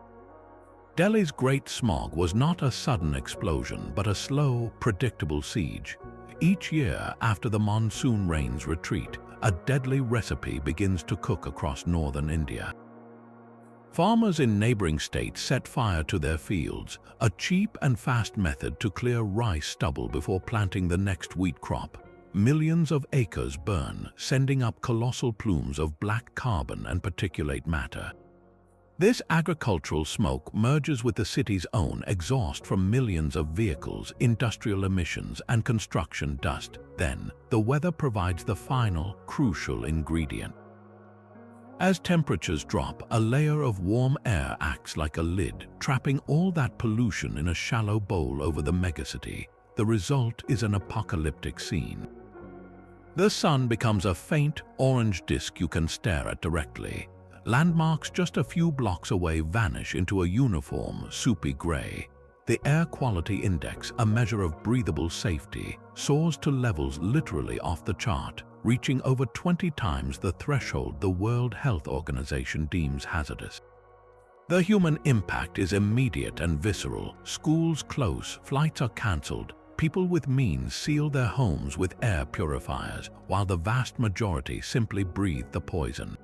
Delhi's Great Smog was not a sudden explosion, but a slow, predictable siege. Each year, after the monsoon rains retreat, a deadly recipe begins to cook across northern India. Farmers in neighboring states set fire to their fields, a cheap and fast method to clear rice stubble before planting the next wheat crop. Millions of acres burn, sending up colossal plumes of black carbon and particulate matter. This agricultural smoke merges with the city's own exhaust from millions of vehicles, industrial emissions, and construction dust. Then, the weather provides the final, crucial ingredient. As temperatures drop, a layer of warm air acts like a lid, trapping all that pollution in a shallow bowl over the megacity. The result is an apocalyptic scene. The sun becomes a faint, orange disk you can stare at directly. Landmarks just a few blocks away vanish into a uniform, soupy gray. The air quality index, a measure of breathable safety, soars to levels literally off the chart, reaching over 20 times the threshold the World Health Organization deems hazardous. The human impact is immediate and visceral. Schools close, flights are cancelled, people with means seal their homes with air purifiers, while the vast majority simply breathe the poison.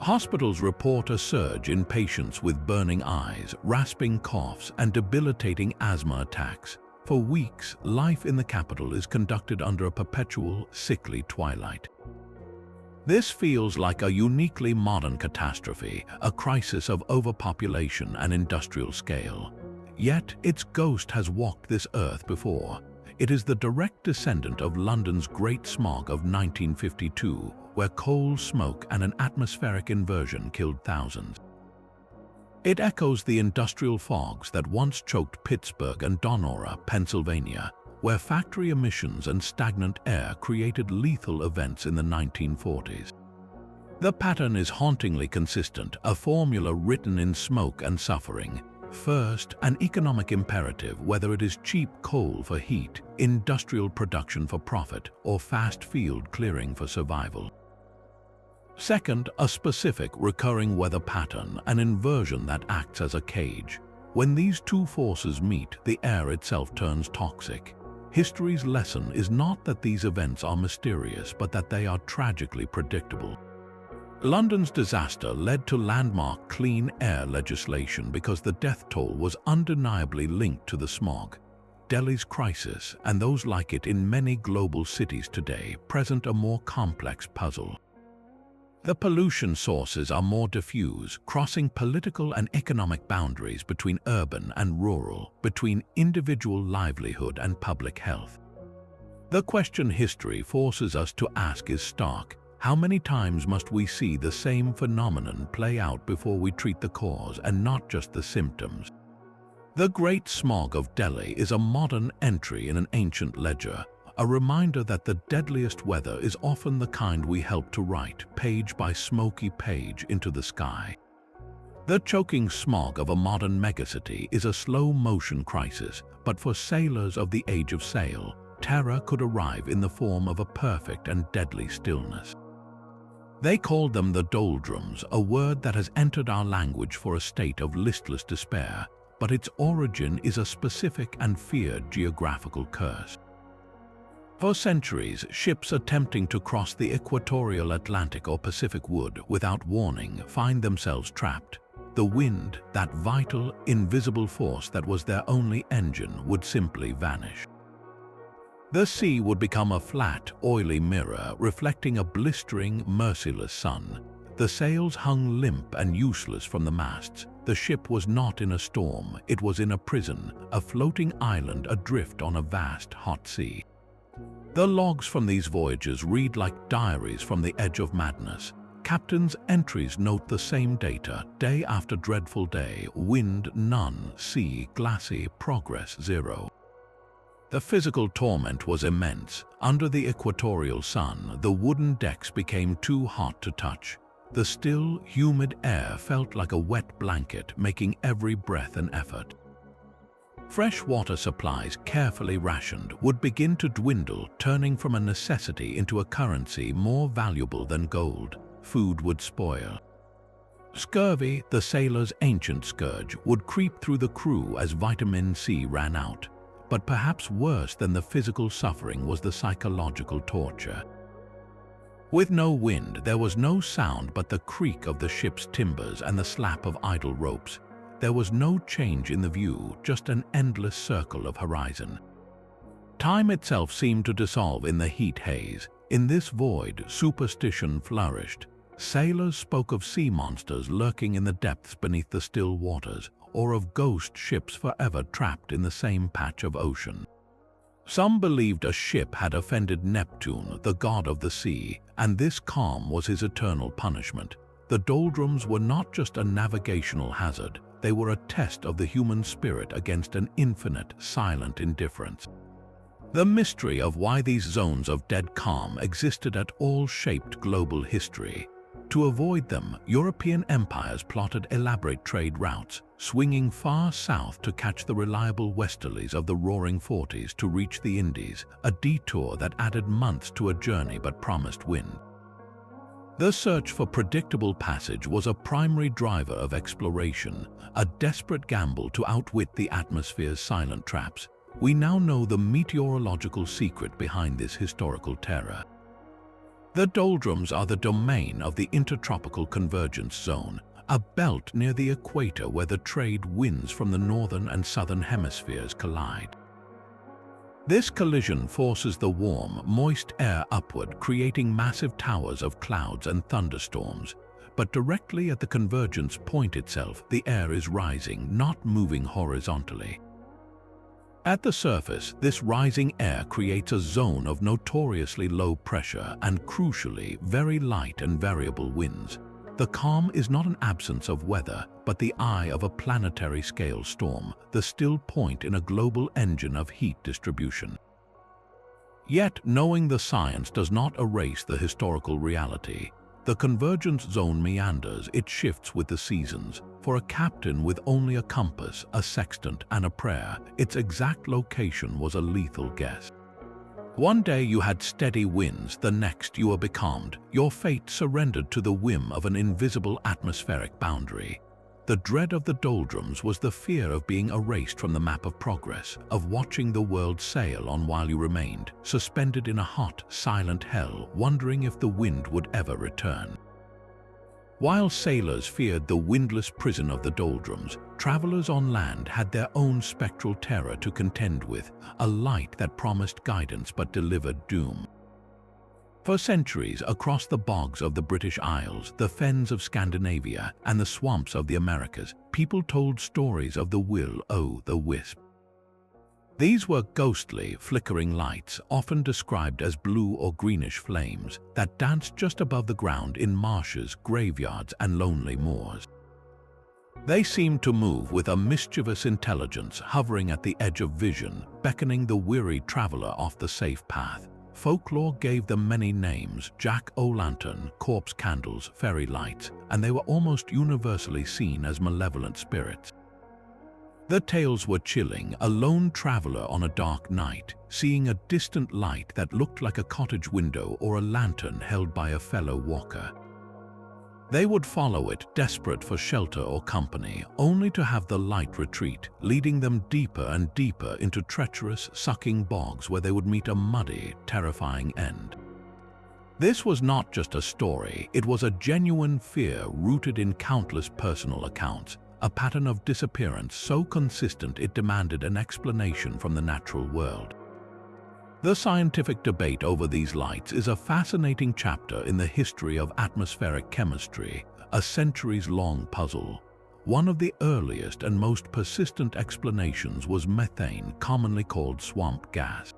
Hospitals report a surge in patients with burning eyes, rasping coughs, and debilitating asthma attacks. For weeks, life in the capital is conducted under a perpetual, sickly twilight. This feels like a uniquely modern catastrophe, a crisis of overpopulation and industrial scale. Yet, its ghost has walked this earth before. It is the direct descendant of London's Great Smog of 1952, where coal, smoke, and an atmospheric inversion killed thousands. It echoes the industrial fogs that once choked Pittsburgh and Donora, Pennsylvania, where factory emissions and stagnant air created lethal events in the 1940s. The pattern is hauntingly consistent, a formula written in smoke and suffering. First, an economic imperative, whether it is cheap coal for heat, industrial production for profit, or fast field clearing for survival. Second, a specific recurring weather pattern, an inversion that acts as a cage. When these two forces meet, the air itself turns toxic. History's lesson is not that these events are mysterious, but that they are tragically predictable. London's disaster led to landmark clean air legislation because the death toll was undeniably linked to the smog. Delhi's crisis, and those like it in many global cities today, present a more complex puzzle. The pollution sources are more diffuse, crossing political and economic boundaries between urban and rural, between individual livelihood and public health. The question history forces us to ask is stark. How many times must we see the same phenomenon play out before we treat the cause and not just the symptoms? The Great Smog of Delhi is a modern entry in an ancient ledger, a reminder that the deadliest weather is often the kind we help to write, page by smoky page, into the sky. The choking smog of a modern megacity is a slow-motion crisis, but for sailors of the age of sail, terror could arrive in the form of a perfect and deadly stillness. They called them the doldrums, a word that has entered our language for a state of listless despair, but its origin is a specific and feared geographical curse. For centuries, ships attempting to cross the equatorial Atlantic or Pacific would, without warning, find themselves trapped. The wind, that vital, invisible force that was their only engine, would simply vanish. The sea would become a flat, oily mirror, reflecting a blistering, merciless sun. The sails hung limp and useless from the masts. The ship was not in a storm, it was in a prison, a floating island adrift on a vast, hot sea. The logs from these voyages read like diaries from the edge of madness. Captain's entries note the same data, day after dreadful day: wind none, sea glassy, progress zero. The physical torment was immense. Under the equatorial sun, the wooden decks became too hot to touch. The still, humid air felt like a wet blanket, making every breath an effort. Fresh water supplies, carefully rationed, would begin to dwindle, turning from a necessity into a currency more valuable than gold. Food would spoil. Scurvy, the sailors' ancient scourge, would creep through the crew as vitamin C ran out. But perhaps worse than the physical suffering was the psychological torture. With no wind, there was no sound but the creak of the ship's timbers and the slap of idle ropes. There was no change in the view, just an endless circle of horizon. Time itself seemed to dissolve in the heat haze. In this void, superstition flourished. Sailors spoke of sea monsters lurking in the depths beneath the still waters, or of ghost ships forever trapped in the same patch of ocean. Some believed a ship had offended Neptune, the god of the sea, and this calm was his eternal punishment. The doldrums were not just a navigational hazard, they were a test of the human spirit against an infinite, silent indifference. The mystery of why these zones of dead calm existed at all shaped global history. To avoid them, European empires plotted elaborate trade routes, swinging far south to catch the reliable westerlies of the Roaring Forties to reach the Indies, a detour that added months to a journey but promised wind. The search for predictable passage was a primary driver of exploration, a desperate gamble to outwit the atmosphere's silent traps. We now know the meteorological secret behind this historical terror. The doldrums are the domain of the Intertropical Convergence Zone, a belt near the equator where the trade winds from the northern and southern hemispheres collide. This collision forces the warm, moist air upward, creating massive towers of clouds and thunderstorms. But directly at the convergence point itself, the air is rising, not moving horizontally. At the surface, this rising air creates a zone of notoriously low pressure and, crucially, very light and variable winds. The calm is not an absence of weather, but the eye of a planetary scale storm, the still point in a global engine of heat distribution. Yet, knowing the science does not erase the historical reality. The convergence zone meanders, it shifts with the seasons. For a captain with only a compass, a sextant, and a prayer, its exact location was a lethal guess. One day you had steady winds, the next you were becalmed. Your fate surrendered to the whim of an invisible atmospheric boundary. The dread of the doldrums was the fear of being erased from the map of progress, of watching the world sail on while you remained, suspended in a hot, silent hell, wondering if the wind would ever return. While sailors feared the windless prison of the doldrums, travelers on land had their own spectral terror to contend with, a light that promised guidance but delivered doom. For centuries, across the bogs of the British Isles, the fens of Scandinavia, and the swamps of the Americas, people told stories of the Will-O'-the-Wisp. These were ghostly, flickering lights, often described as blue or greenish flames, that danced just above the ground in marshes, graveyards, and lonely moors. They seemed to move with a mischievous intelligence, hovering at the edge of vision, beckoning the weary traveler off the safe path. Folklore gave them many names: jack-o'-lantern, corpse candles, fairy lights, and they were almost universally seen as malevolent spirits. The tales were chilling. A lone traveler on a dark night, seeing a distant light that looked like a cottage window or a lantern held by a fellow walker. They would follow it, desperate for shelter or company, only to have the light retreat, leading them deeper and deeper into treacherous, sucking bogs where they would meet a muddy, terrifying end. This was not just a story, it was a genuine fear rooted in countless personal accounts, a pattern of disappearance so consistent it demanded an explanation from the natural world. The scientific debate over these lights is a fascinating chapter in the history of atmospheric chemistry, a centuries-long puzzle. One of the earliest and most persistent explanations was methane, commonly called swamp gas.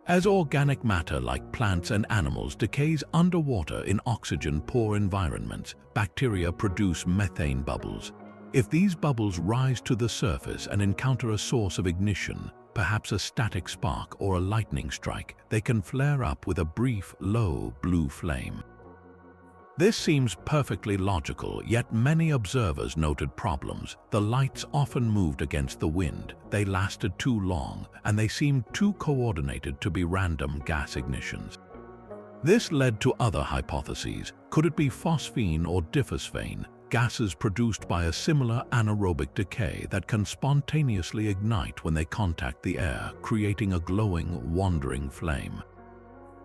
As organic matter like plants and animals decays underwater in oxygen-poor environments, bacteria produce methane bubbles. If these bubbles rise to the surface and encounter a source of ignition, perhaps a static spark or a lightning strike, they can flare up with a brief, low blue flame. This seems perfectly logical, yet many observers noted problems. The lights often moved against the wind, they lasted too long, and they seemed too coordinated to be random gas ignitions. This led to other hypotheses. Could it be phosphine or diphosphane, gases produced by a similar anaerobic decay that can spontaneously ignite when they contact the air, creating a glowing, wandering flame?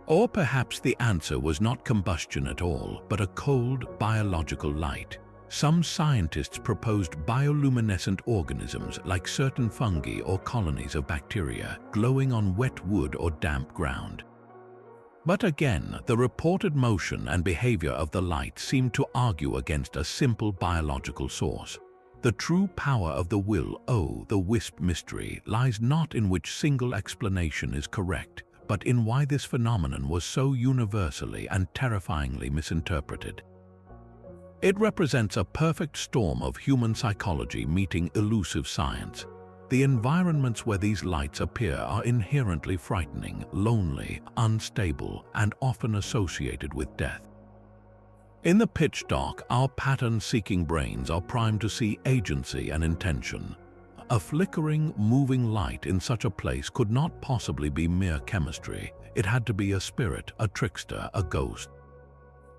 Or perhaps the answer was not combustion at all, but a cold, biological light. Some scientists proposed bioluminescent organisms like certain fungi or colonies of bacteria, glowing on wet wood or damp ground. But again, the reported motion and behavior of the light seemed to argue against a simple biological source. The true power of the Will-O'-the-Wisp mystery lies not in which single explanation is correct, but in why this phenomenon was so universally and terrifyingly misinterpreted. It represents a perfect storm of human psychology meeting elusive science. The environments where these lights appear are inherently frightening, lonely, unstable, and often associated with death. In the pitch dark, our pattern-seeking brains are primed to see agency and intention. A flickering, moving light in such a place could not possibly be mere chemistry. It had to be a spirit, a trickster, a ghost.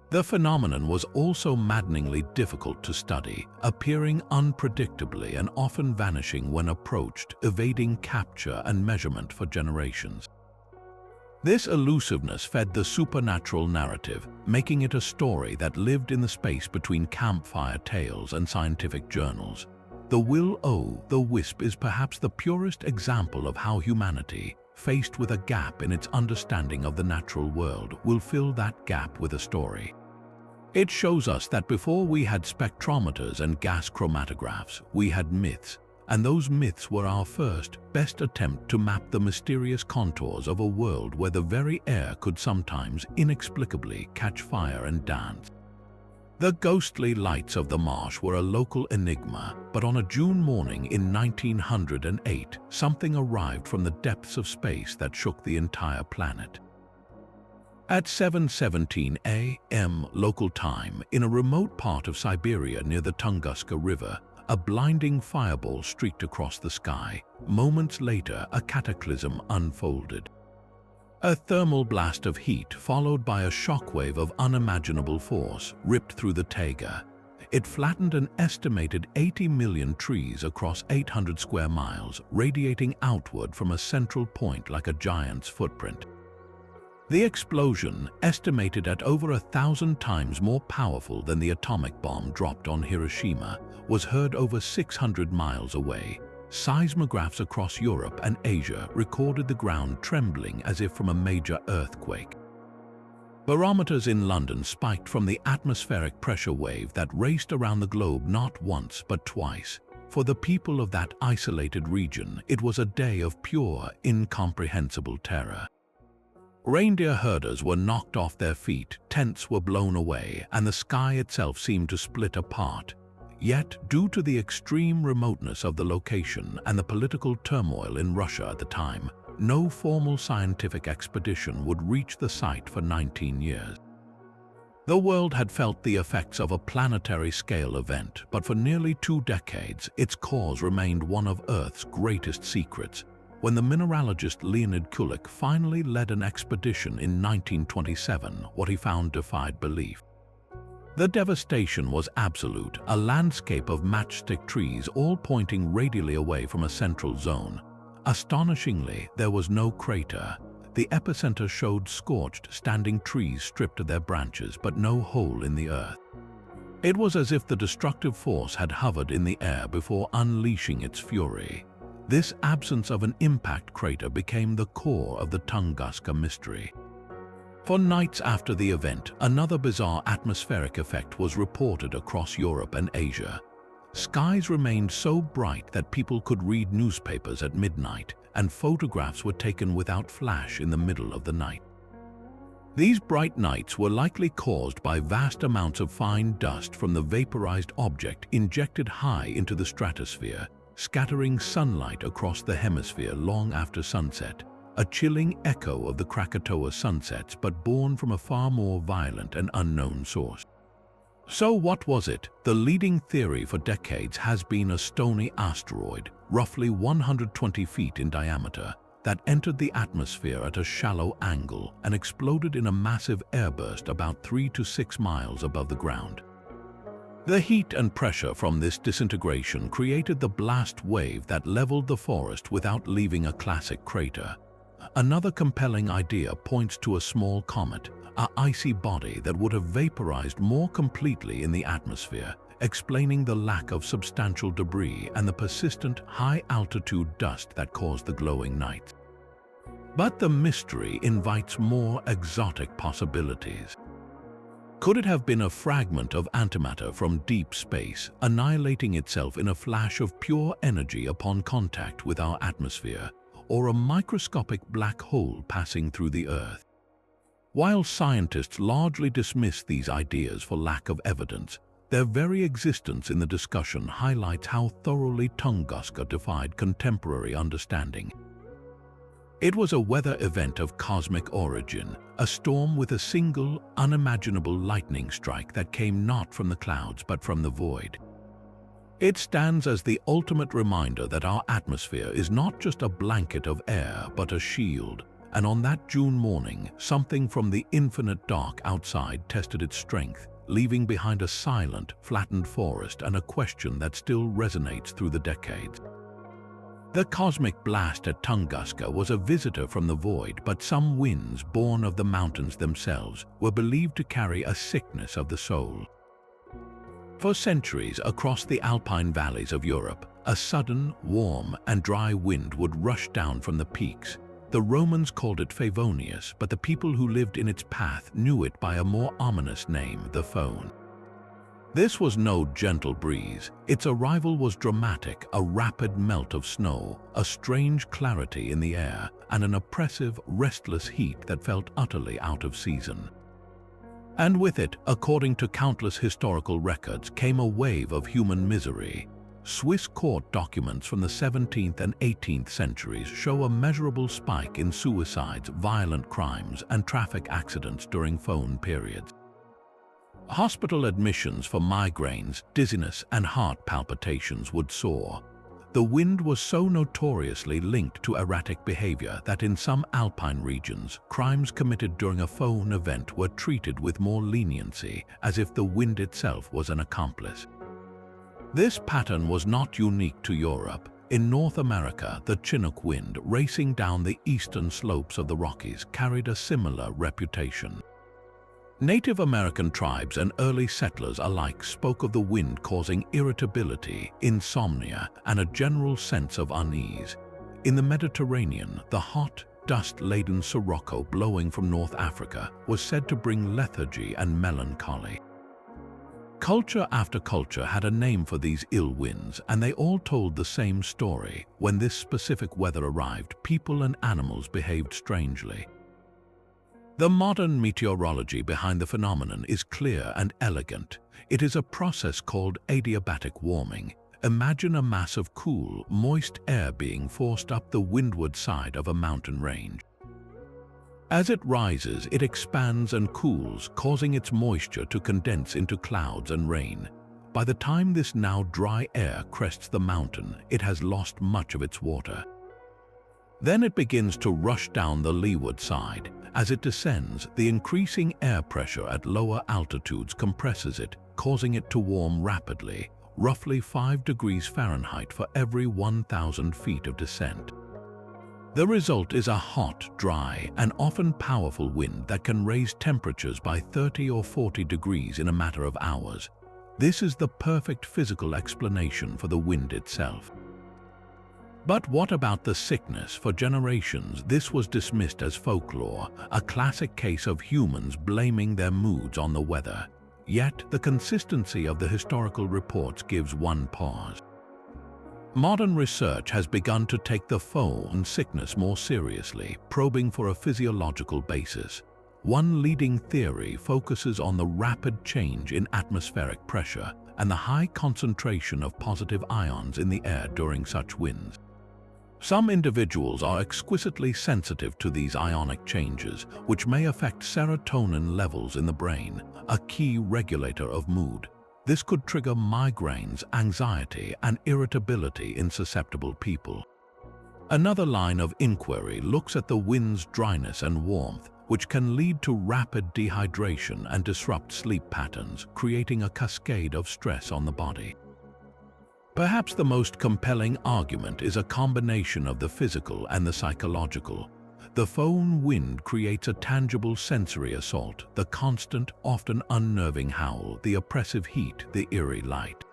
The phenomenon was also maddeningly difficult to study, appearing unpredictably and often vanishing when approached, evading capture and measurement for generations. This elusiveness fed the supernatural narrative, making it a story that lived in the space between campfire tales and scientific journals. The Will-O'-the-Wisp is perhaps the purest example of how humanity, faced with a gap in its understanding of the natural world, will fill that gap with a story. It shows us that before we had spectrometers and gas chromatographs, we had myths, and those myths were our first, best attempt to map the mysterious contours of a world where the very air could sometimes inexplicably catch fire and dance. The ghostly lights of the marsh were a local enigma, but on a June morning in 1908, something arrived from the depths of space that shook the entire planet. At 7:17 a.m. local time, in a remote part of Siberia near the Tunguska River, a blinding fireball streaked across the sky. Moments later, a cataclysm unfolded. A thermal blast of heat, followed by a shockwave of unimaginable force, ripped through the taiga. It flattened an estimated 80 million trees across 800 square miles, radiating outward from a central point like a giant's footprint. The explosion, estimated at over 1,000 times more powerful than the atomic bomb dropped on Hiroshima, was heard over 600 miles away. Seismographs across Europe and Asia recorded the ground trembling as if from a major earthquake. Barometers in London spiked from the atmospheric pressure wave that raced around the globe not once but twice. For the people of that isolated region, it was a day of pure, incomprehensible terror. Reindeer herders were knocked off their feet, tents were blown away, and the sky itself seemed to split apart. Yet, due to the extreme remoteness of the location and the political turmoil in Russia at the time, no formal scientific expedition would reach the site for 19 years. The world had felt the effects of a planetary-scale event, but for nearly 2 decades, its cause remained one of Earth's greatest secrets. When the mineralogist Leonid Kulik finally led an expedition in 1927, what he found defied belief. The devastation was absolute, a landscape of matchstick trees all pointing radially away from a central zone. Astonishingly, there was no crater. The epicenter showed scorched, standing trees stripped of their branches, but no hole in the earth. It was as if the destructive force had hovered in the air before unleashing its fury. This absence of an impact crater became the core of the Tunguska mystery. For nights after the event, another bizarre atmospheric effect was reported across Europe and Asia. Skies remained so bright that people could read newspapers at midnight, and photographs were taken without flash in the middle of the night. These bright nights were likely caused by vast amounts of fine dust from the vaporized object injected high into the stratosphere, scattering sunlight across the hemisphere long after sunset. A chilling echo of the Krakatoa sunsets, but born from a far more violent and unknown source. So what was it? The leading theory for decades has been a stony asteroid, roughly 120 feet in diameter, that entered the atmosphere at a shallow angle and exploded in a massive airburst about 3 to 6 miles above the ground. The heat and pressure from this disintegration created the blast wave that leveled the forest without leaving a classic crater. Another compelling idea points to a small comet, an icy body that would have vaporized more completely in the atmosphere, explaining the lack of substantial debris and the persistent high-altitude dust that caused the glowing nights. But the mystery invites more exotic possibilities. Could it have been a fragment of antimatter from deep space, annihilating itself in a flash of pure energy upon contact with our atmosphere, or a microscopic black hole passing through the Earth? While scientists largely dismiss these ideas for lack of evidence, their very existence in the discussion highlights how thoroughly Tunguska defied contemporary understanding. It was a weather event of cosmic origin, a storm with a single, unimaginable lightning strike that came not from the clouds but from the void. It stands as the ultimate reminder that our atmosphere is not just a blanket of air but a shield, and on that June morning, something from the infinite dark outside tested its strength, leaving behind a silent, flattened forest and a question that still resonates through the decades. The cosmic blast at Tunguska was a visitor from the void, but some winds, born of the mountains themselves, were believed to carry a sickness of the soul. For centuries across the alpine valleys of Europe, a sudden, warm and dry wind would rush down from the peaks. The Romans called it Favonius, but the people who lived in its path knew it by a more ominous name, the Phone. This was no gentle breeze. Its arrival was dramatic, a rapid melt of snow, a strange clarity in the air, and an oppressive, restless heat that felt utterly out of season. And with it, according to countless historical records, came a wave of human misery. Swiss court documents from the 17th and 18th centuries show a measurable spike in suicides, violent crimes, and traffic accidents during phone periods. Hospital admissions for migraines, dizziness, and heart palpitations would soar. The wind was so notoriously linked to erratic behavior that in some alpine regions, crimes committed during a phone event were treated with more leniency, as if the wind itself was an accomplice. This pattern was not unique to Europe. In North America, the Chinook wind, racing down the eastern slopes of the Rockies, carried a similar reputation. Native American tribes and early settlers alike spoke of the wind causing irritability, insomnia, and a general sense of unease. In the Mediterranean, the hot, dust-laden sirocco blowing from North Africa was said to bring lethargy and melancholy. Culture after culture had a name for these ill winds, and they all told the same story. When this specific weather arrived, people and animals behaved strangely. The modern meteorology behind the phenomenon is clear and elegant. It is a process called adiabatic warming. Imagine a mass of cool, moist air being forced up the windward side of a mountain range. As it rises, it expands and cools, causing its moisture to condense into clouds and rain. By the time this now dry air crests the mountain, it has lost much of its water. Then it begins to rush down the leeward side. As it descends, the increasing air pressure at lower altitudes compresses it, causing it to warm rapidly, roughly 5 degrees Fahrenheit for every 1,000 feet of descent. The result is a hot, dry, and often powerful wind that can raise temperatures by 30 or 40 degrees in a matter of hours. This is the perfect physical explanation for the wind itself. But what about the sickness? For generations, this was dismissed as folklore, a classic case of humans blaming their moods on the weather. Yet, the consistency of the historical reports gives one pause. Modern research has begun to take the phone sickness more seriously, probing for a physiological basis. One leading theory focuses on the rapid change in atmospheric pressure and the high concentration of positive ions in the air during such winds. Some individuals are exquisitely sensitive to these ionic changes, which may affect serotonin levels in the brain, a key regulator of mood. This could trigger migraines, anxiety, and irritability in susceptible people. Another line of inquiry looks at the wind's dryness and warmth, which can lead to rapid dehydration and disrupt sleep patterns, creating a cascade of stress on the body. Perhaps the most compelling argument is a combination of the physical and the psychological. The phone wind creates a tangible sensory assault, the constant, often unnerving howl, the oppressive heat, the eerie light.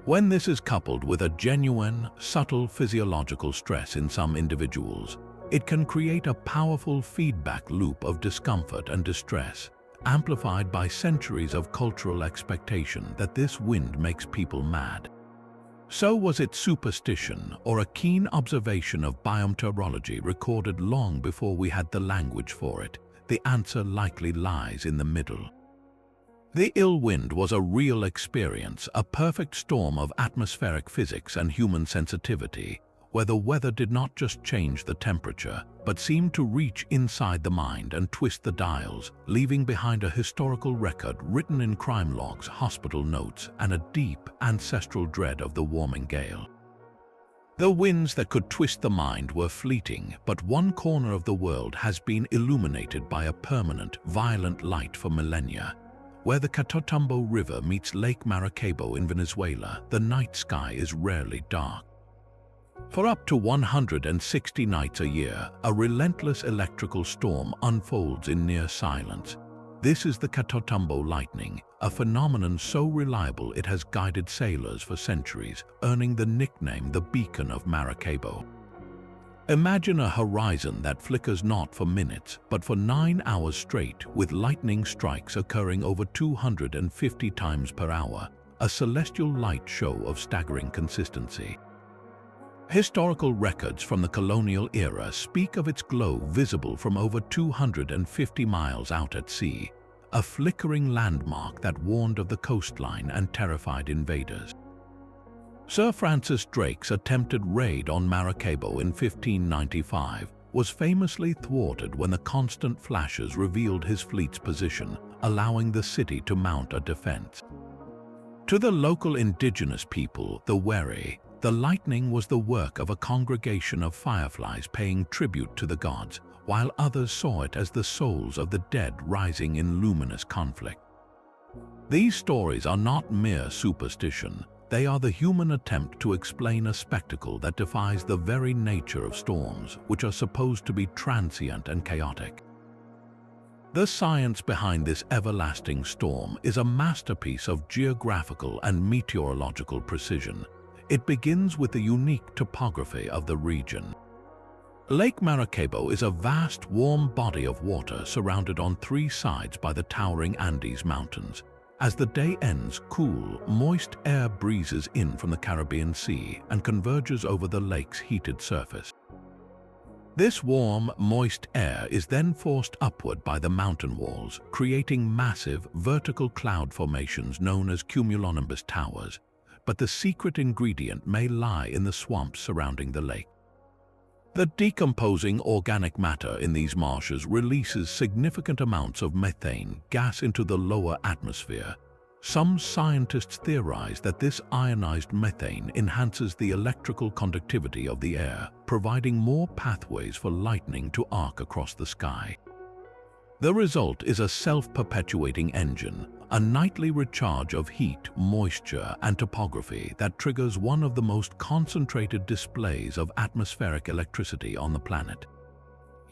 When this is coupled with a genuine, subtle physiological stress in some individuals, it can create a powerful feedback loop of discomfort and distress, amplified by centuries of cultural expectation that this wind makes people mad. So was it superstition or a keen observation of biometeorology recorded long before we had the language for it? The answer likely lies in the middle. The ill wind was a real experience, a perfect storm of atmospheric physics and human sensitivity, where the weather did not just change the temperature, but seemed to reach inside the mind and twist the dials, leaving behind a historical record written in crime logs, hospital notes, and a deep, ancestral dread of the warming gale. The winds that could twist the mind were fleeting, but one corner of the world has been illuminated by a permanent, violent light for millennia. Where the Catatumbo River meets Lake Maracaibo in Venezuela, the night sky is rarely dark. For up to 160 nights a year, a relentless electrical storm unfolds in near silence. This is the Catatumbo lightning, a phenomenon so reliable it has guided sailors for centuries, earning the nickname the Beacon of Maracaibo. Imagine a horizon that flickers not for minutes, but for 9 hours straight, with lightning strikes occurring over 250 times per hour, a celestial light show of staggering consistency. Historical records from the colonial era speak of its glow visible from over 250 miles out at sea, a flickering landmark that warned of the coastline and terrified invaders. Sir Francis Drake's attempted raid on Maracaibo in 1595 was famously thwarted when the constant flashes revealed his fleet's position, allowing the city to mount a defense. To the local indigenous people, the Weri, the lightning was the work of a congregation of fireflies paying tribute to the gods, while others saw it as the souls of the dead rising in luminous conflict. These stories are not mere superstition. They are the human attempt to explain a spectacle that defies the very nature of storms, which are supposed to be transient and chaotic. The science behind this everlasting storm is a masterpiece of geographical and meteorological precision. It begins with the unique topography of the region. Lake Maracaibo is a vast, warm body of water surrounded on 3 sides by the towering Andes Mountains. As the day ends, cool, moist air breezes in from the Caribbean Sea and converges over the lake's heated surface. This warm, moist air is then forced upward by the mountain walls, creating massive, vertical cloud formations known as cumulonimbus towers. But the secret ingredient may lie in the swamps surrounding the lake. The decomposing organic matter in these marshes releases significant amounts of methane gas into the lower atmosphere. Some scientists theorize that this ionized methane enhances the electrical conductivity of the air, providing more pathways for lightning to arc across the sky. The result is a self-perpetuating engine, a nightly recharge of heat, moisture, and topography that triggers one of the most concentrated displays of atmospheric electricity on the planet.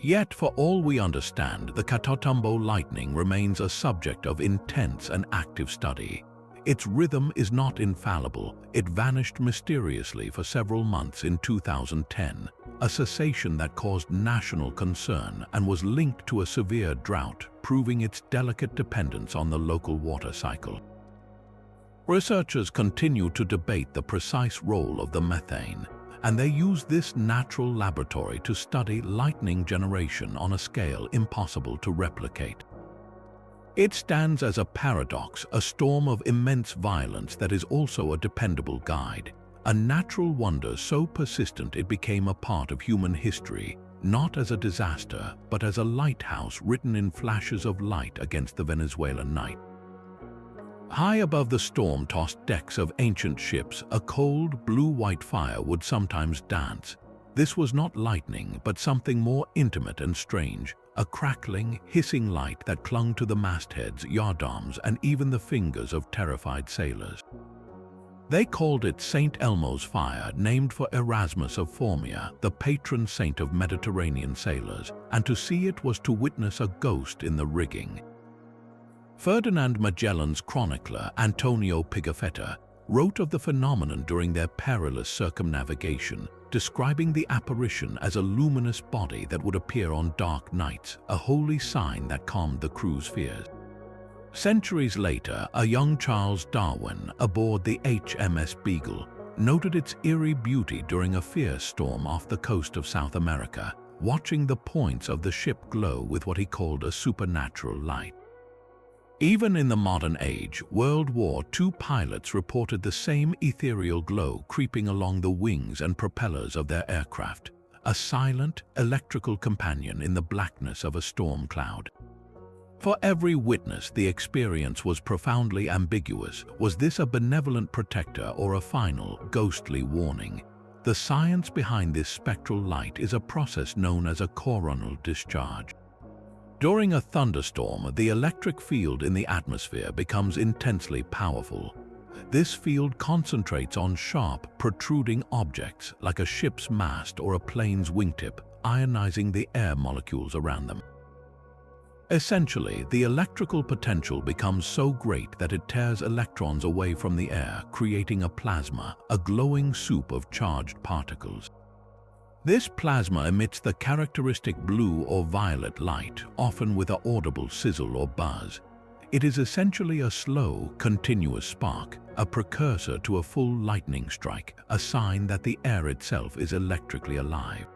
Yet, for all we understand, the Catatumbo lightning remains a subject of intense and active study. Its rhythm is not infallible. It vanished mysteriously for several months in 2010, a cessation that caused national concern and was linked to a severe drought, proving its delicate dependence on the local water cycle. Researchers continue to debate the precise role of the methane, and they use this natural laboratory to study lightning generation on a scale impossible to replicate. It stands as a paradox, a storm of immense violence that is also a dependable guide, a natural wonder so persistent it became a part of human history, not as a disaster, but as a lighthouse written in flashes of light against the Venezuelan night. High above the storm-tossed decks of ancient ships, a cold, blue-white fire would sometimes dance. This was not lightning, but something more intimate and strange, a crackling, hissing light that clung to the mastheads, yardarms, and even the fingers of terrified sailors. They called it St. Elmo's fire, named for Erasmus of Formia, the patron saint of Mediterranean sailors, and to see it was to witness a ghost in the rigging. Ferdinand Magellan's chronicler, Antonio Pigafetta, wrote of the phenomenon during their perilous circumnavigation, describing the apparition as a luminous body that would appear on dark nights, a holy sign that calmed the crew's fears. Centuries later, a young Charles Darwin, aboard the HMS Beagle, noted its eerie beauty during a fierce storm off the coast of South America, watching the points of the ship glow with what he called a supernatural light. Even in the modern age, World War II pilots reported the same ethereal glow creeping along the wings and propellers of their aircraft, a silent, electrical companion in the blackness of a storm cloud. For every witness, the experience was profoundly ambiguous. Was this a benevolent protector or a final, ghostly warning? The science behind this spectral light is a process known as a coronal discharge. During a thunderstorm, the electric field in the atmosphere becomes intensely powerful. This field concentrates on sharp, protruding objects like a ship's mast or a plane's wingtip, ionizing the air molecules around them. Essentially, the electrical potential becomes so great that it tears electrons away from the air, creating a plasma, a glowing soup of charged particles. This plasma emits the characteristic blue or violet light, often with an audible sizzle or buzz. It is essentially a slow, continuous spark, a precursor to a full lightning strike, a sign that the air itself is electrically alive.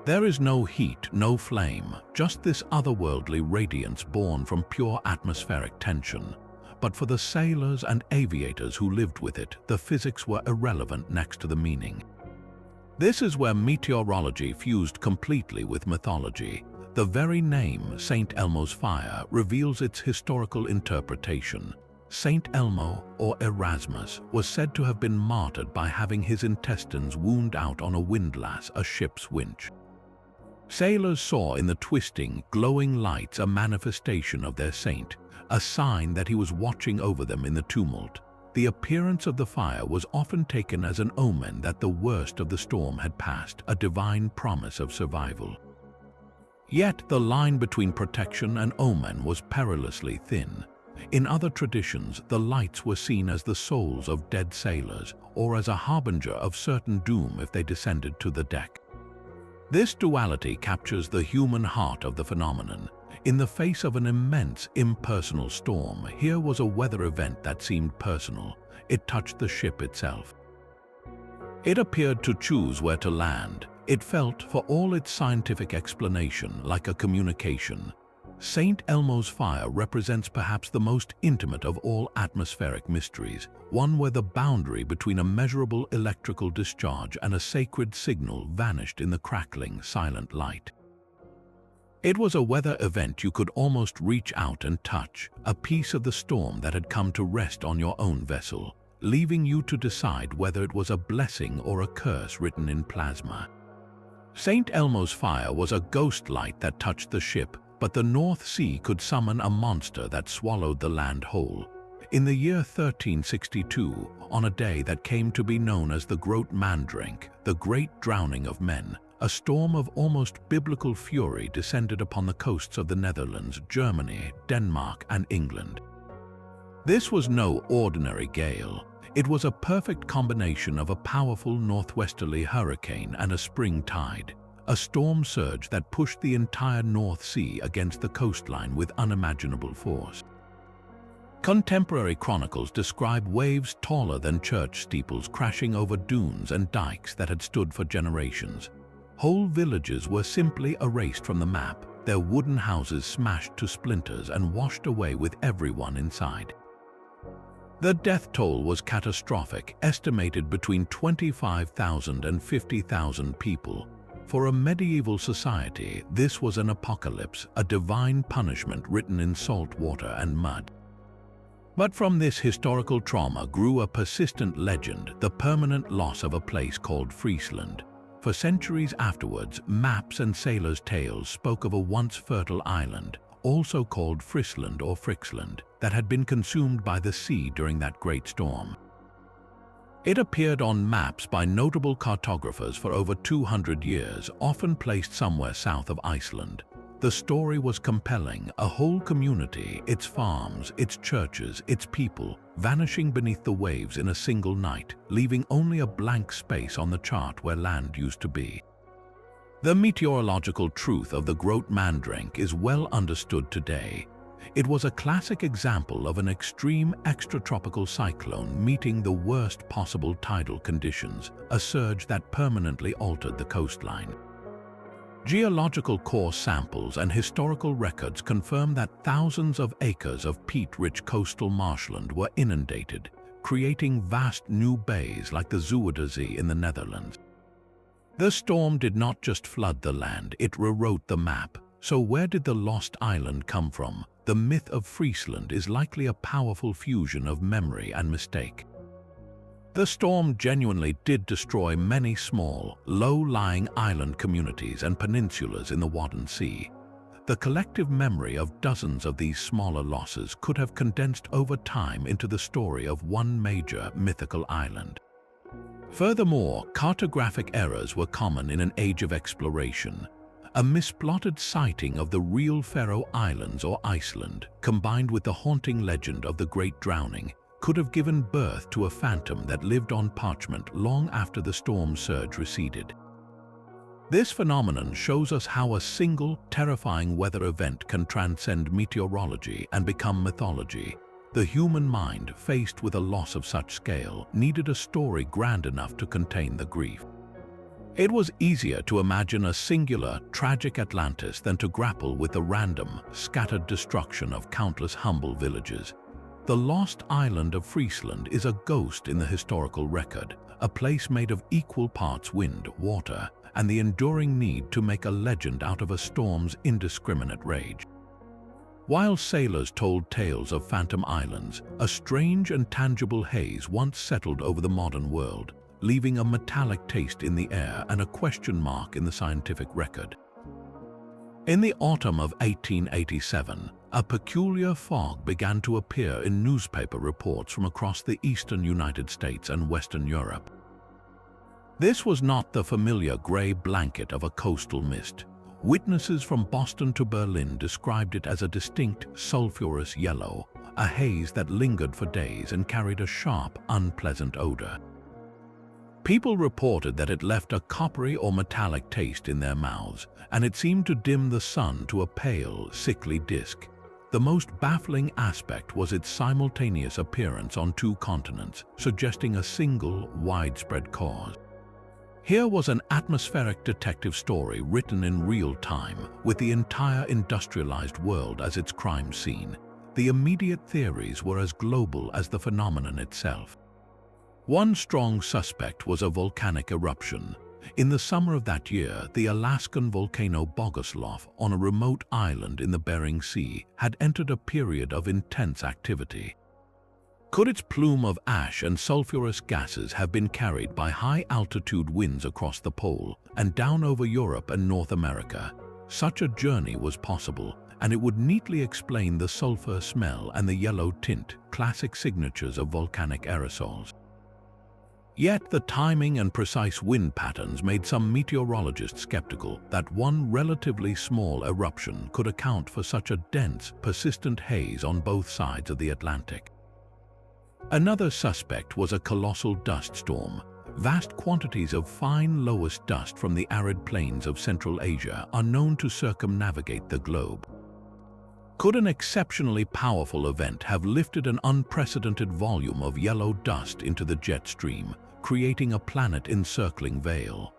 There is no heat, no flame, just this otherworldly radiance born from pure atmospheric tension. But for the sailors and aviators who lived with it, the physics were irrelevant next to the meaning. This is where meteorology fused completely with mythology. The very name, St. Elmo's fire, reveals its historical interpretation. St. Elmo, or Erasmus, was said to have been martyred by having his intestines wound out on a windlass, a ship's winch. Sailors saw in the twisting, glowing lights a manifestation of their saint, a sign that he was watching over them in the tumult. The appearance of the fire was often taken as an omen that the worst of the storm had passed, a divine promise of survival. Yet the line between protection and omen was perilously thin. In other traditions, the lights were seen as the souls of dead sailors, or as a harbinger of certain doom if they descended to the deck. This duality captures the human heart of the phenomenon. In the face of an immense, impersonal storm, here was a weather event that seemed personal. It touched the ship itself. It appeared to choose where to land. It felt, for all its scientific explanation, like a communication. St. Elmo's fire represents perhaps the most intimate of all atmospheric mysteries, one where the boundary between a measurable electrical discharge and a sacred signal vanished in the crackling, silent light. It was a weather event you could almost reach out and touch, a piece of the storm that had come to rest on your own vessel, leaving you to decide whether it was a blessing or a curse written in plasma. St. Elmo's fire was a ghost light that touched the ship, but the North Sea could summon a monster that swallowed the land whole. In the year 1362, on a day that came to be known as the Groot Mandrink, the Great Drowning of Men, a storm of almost biblical fury descended upon the coasts of the Netherlands, Germany, Denmark, and England. This was no ordinary gale. It was a perfect combination of a powerful northwesterly hurricane and a spring tide, a storm surge that pushed the entire North Sea against the coastline with unimaginable force. Contemporary chronicles describe waves taller than church steeples crashing over dunes and dikes that had stood for generations. Whole villages were simply erased from the map, their wooden houses smashed to splinters and washed away with everyone inside. The death toll was catastrophic, estimated between 25,000 and 50,000 people. For a medieval society, this was an apocalypse, a divine punishment written in salt water and mud. But from this historical trauma grew a persistent legend, the permanent loss of a place called Friesland. For centuries afterwards, maps and sailors' tales spoke of a once fertile island, also called Friesland or Frixland, that had been consumed by the sea during that great storm. It appeared on maps by notable cartographers for over 200 years, often placed somewhere south of Iceland. The story was compelling, a whole community, its farms, its churches, its people, vanishing beneath the waves in a single night, leaving only a blank space on the chart where land used to be. The meteorological truth of the Groot Mandrink is well understood today. It was a classic example of an extreme extratropical cyclone meeting the worst possible tidal conditions, a surge that permanently altered the coastline. Geological core samples and historical records confirm that thousands of acres of peat-rich coastal marshland were inundated, creating vast new bays like the Zuiderzee in the Netherlands. The storm did not just flood the land, it rewrote the map. So where did the lost island come from? The myth of Friesland is likely a powerful fusion of memory and mistake. The storm genuinely did destroy many small, low-lying island communities and peninsulas in the Wadden Sea. The collective memory of dozens of these smaller losses could have condensed over time into the story of one major mythical island. Furthermore, cartographic errors were common in an age of exploration. A misplotted sighting of the real Faroe Islands or Iceland, combined with the haunting legend of the Great Drowning, could have given birth to a phantom that lived on parchment long after the storm surge receded. This phenomenon shows us how a single, terrifying weather event can transcend meteorology and become mythology. The human mind, faced with a loss of such scale, needed a story grand enough to contain the grief. It was easier to imagine a singular, tragic Atlantis than to grapple with the random, scattered destruction of countless humble villages. The lost island of Friesland is a ghost in the historical record, a place made of equal parts wind, water, and the enduring need to make a legend out of a storm's indiscriminate rage. While sailors told tales of phantom islands, a strange and tangible haze once settled over the modern world, leaving a metallic taste in the air and a question mark in the scientific record. In the autumn of 1887, a peculiar fog began to appear in newspaper reports from across the eastern United States and Western Europe. This was not the familiar gray blanket of a coastal mist. Witnesses from Boston to Berlin described it as a distinct sulfurous yellow, a haze that lingered for days and carried a sharp, unpleasant odor. People reported that it left a coppery or metallic taste in their mouths, and it seemed to dim the sun to a pale, sickly disk. The most baffling aspect was its simultaneous appearance on two continents, suggesting a single, widespread cause. Here was an atmospheric detective story written in real time, with the entire industrialized world as its crime scene. The immediate theories were as global as the phenomenon itself. One strong suspect was a volcanic eruption. In the summer of that year, the Alaskan volcano Bogoslov, on a remote island in the Bering Sea, had entered a period of intense activity. Could its plume of ash and sulfurous gases have been carried by high-altitude winds across the pole and down over Europe and North America? Such a journey was possible, and it would neatly explain the sulfur smell and the yellow tint, classic signatures of volcanic aerosols. Yet the timing and precise wind patterns made some meteorologists skeptical that one relatively small eruption could account for such a dense, persistent haze on both sides of the Atlantic. Another suspect was a colossal dust storm. Vast quantities of fine lowest dust from the arid plains of Central Asia are known to circumnavigate the globe. Could an exceptionally powerful event have lifted an unprecedented volume of yellow dust into the jet stream, creating a planet-encircling veil?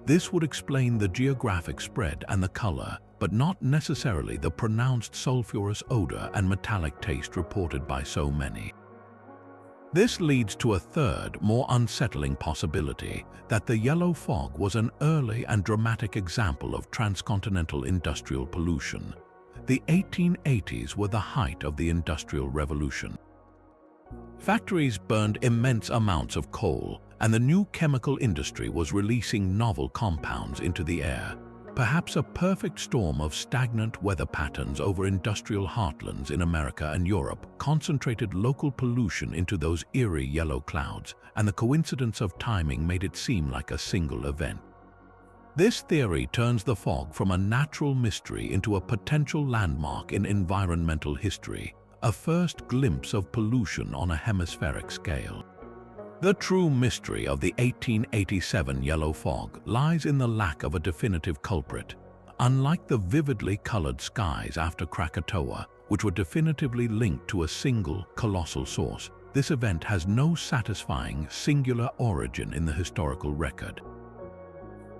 This would explain the geographic spread and the color, but not necessarily the pronounced sulfurous odor and metallic taste reported by so many. This leads to a third, more unsettling possibility, that the yellow fog was an early and dramatic example of transcontinental industrial pollution. The 1880s were the height of the Industrial Revolution. Factories burned immense amounts of coal, and the new chemical industry was releasing novel compounds into the air. Perhaps a perfect storm of stagnant weather patterns over industrial heartlands in America and Europe concentrated local pollution into those eerie yellow clouds, and the coincidence of timing made it seem like a single event. This theory turns the fog from a natural mystery into a potential landmark in environmental history, a first glimpse of pollution on a hemispheric scale. The true mystery of the 1887 yellow fog lies in the lack of a definitive culprit. Unlike the vividly colored skies after Krakatoa, which were definitively linked to a single, colossal source, this event has no satisfying, singular origin in the historical record.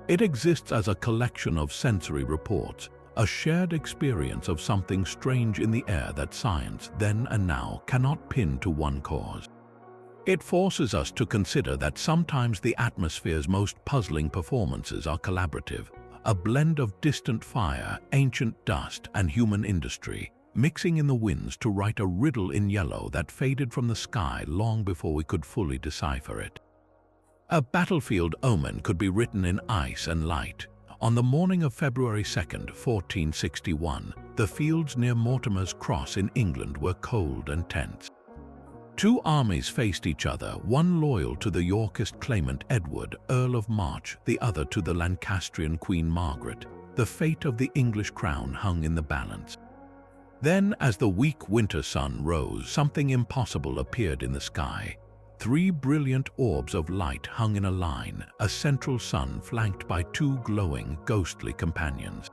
It exists as a collection of sensory reports, a shared experience of something strange in the air that science, then and now, cannot pin to one cause. It forces us to consider that sometimes the atmosphere's most puzzling performances are collaborative, a blend of distant fire, ancient dust, and human industry, mixing in the winds to write a riddle in yellow that faded from the sky long before we could fully decipher it. A battlefield omen could be written in ice and light. On the morning of February 2, 1461, the fields near Mortimer's Cross in England were cold and tense. Two armies faced each other, one loyal to the Yorkist claimant Edward, Earl of March, the other to the Lancastrian Queen Margaret. The fate of the English crown hung in the balance. Then, as the weak winter sun rose, something impossible appeared in the sky. 3 brilliant orbs of light hung in a line, a central sun flanked by 2 glowing, ghostly companions.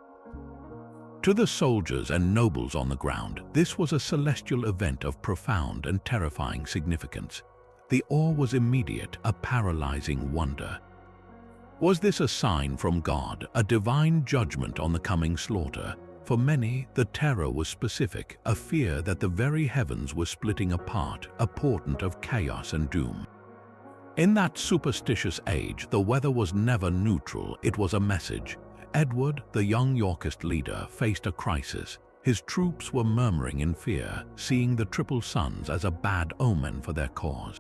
To the soldiers and nobles on the ground, this was a celestial event of profound and terrifying significance. The awe was immediate, a paralyzing wonder. Was this a sign from God, a divine judgment on the coming slaughter? For many, the terror was specific, a fear that the very heavens were splitting apart, a portent of chaos and doom. In that superstitious age, the weather was never neutral, it was a message. Edward, the young Yorkist leader, faced a crisis. His troops were murmuring in fear, seeing the triple suns as a bad omen for their cause.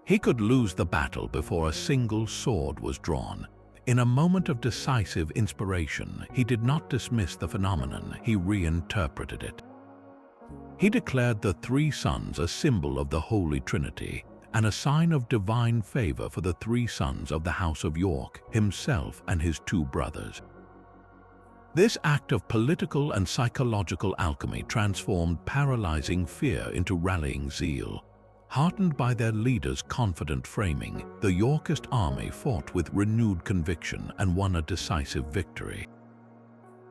He could lose the battle before a single sword was drawn. In a moment of decisive inspiration, he did not dismiss the phenomenon, he reinterpreted it. He declared the 3 suns a symbol of the Holy Trinity, and a sign of divine favor for the 3 sons of the House of York, himself and his 2 brothers. This act of political and psychological alchemy transformed paralyzing fear into rallying zeal. Heartened by their leader's confident framing, the Yorkist army fought with renewed conviction and won a decisive victory.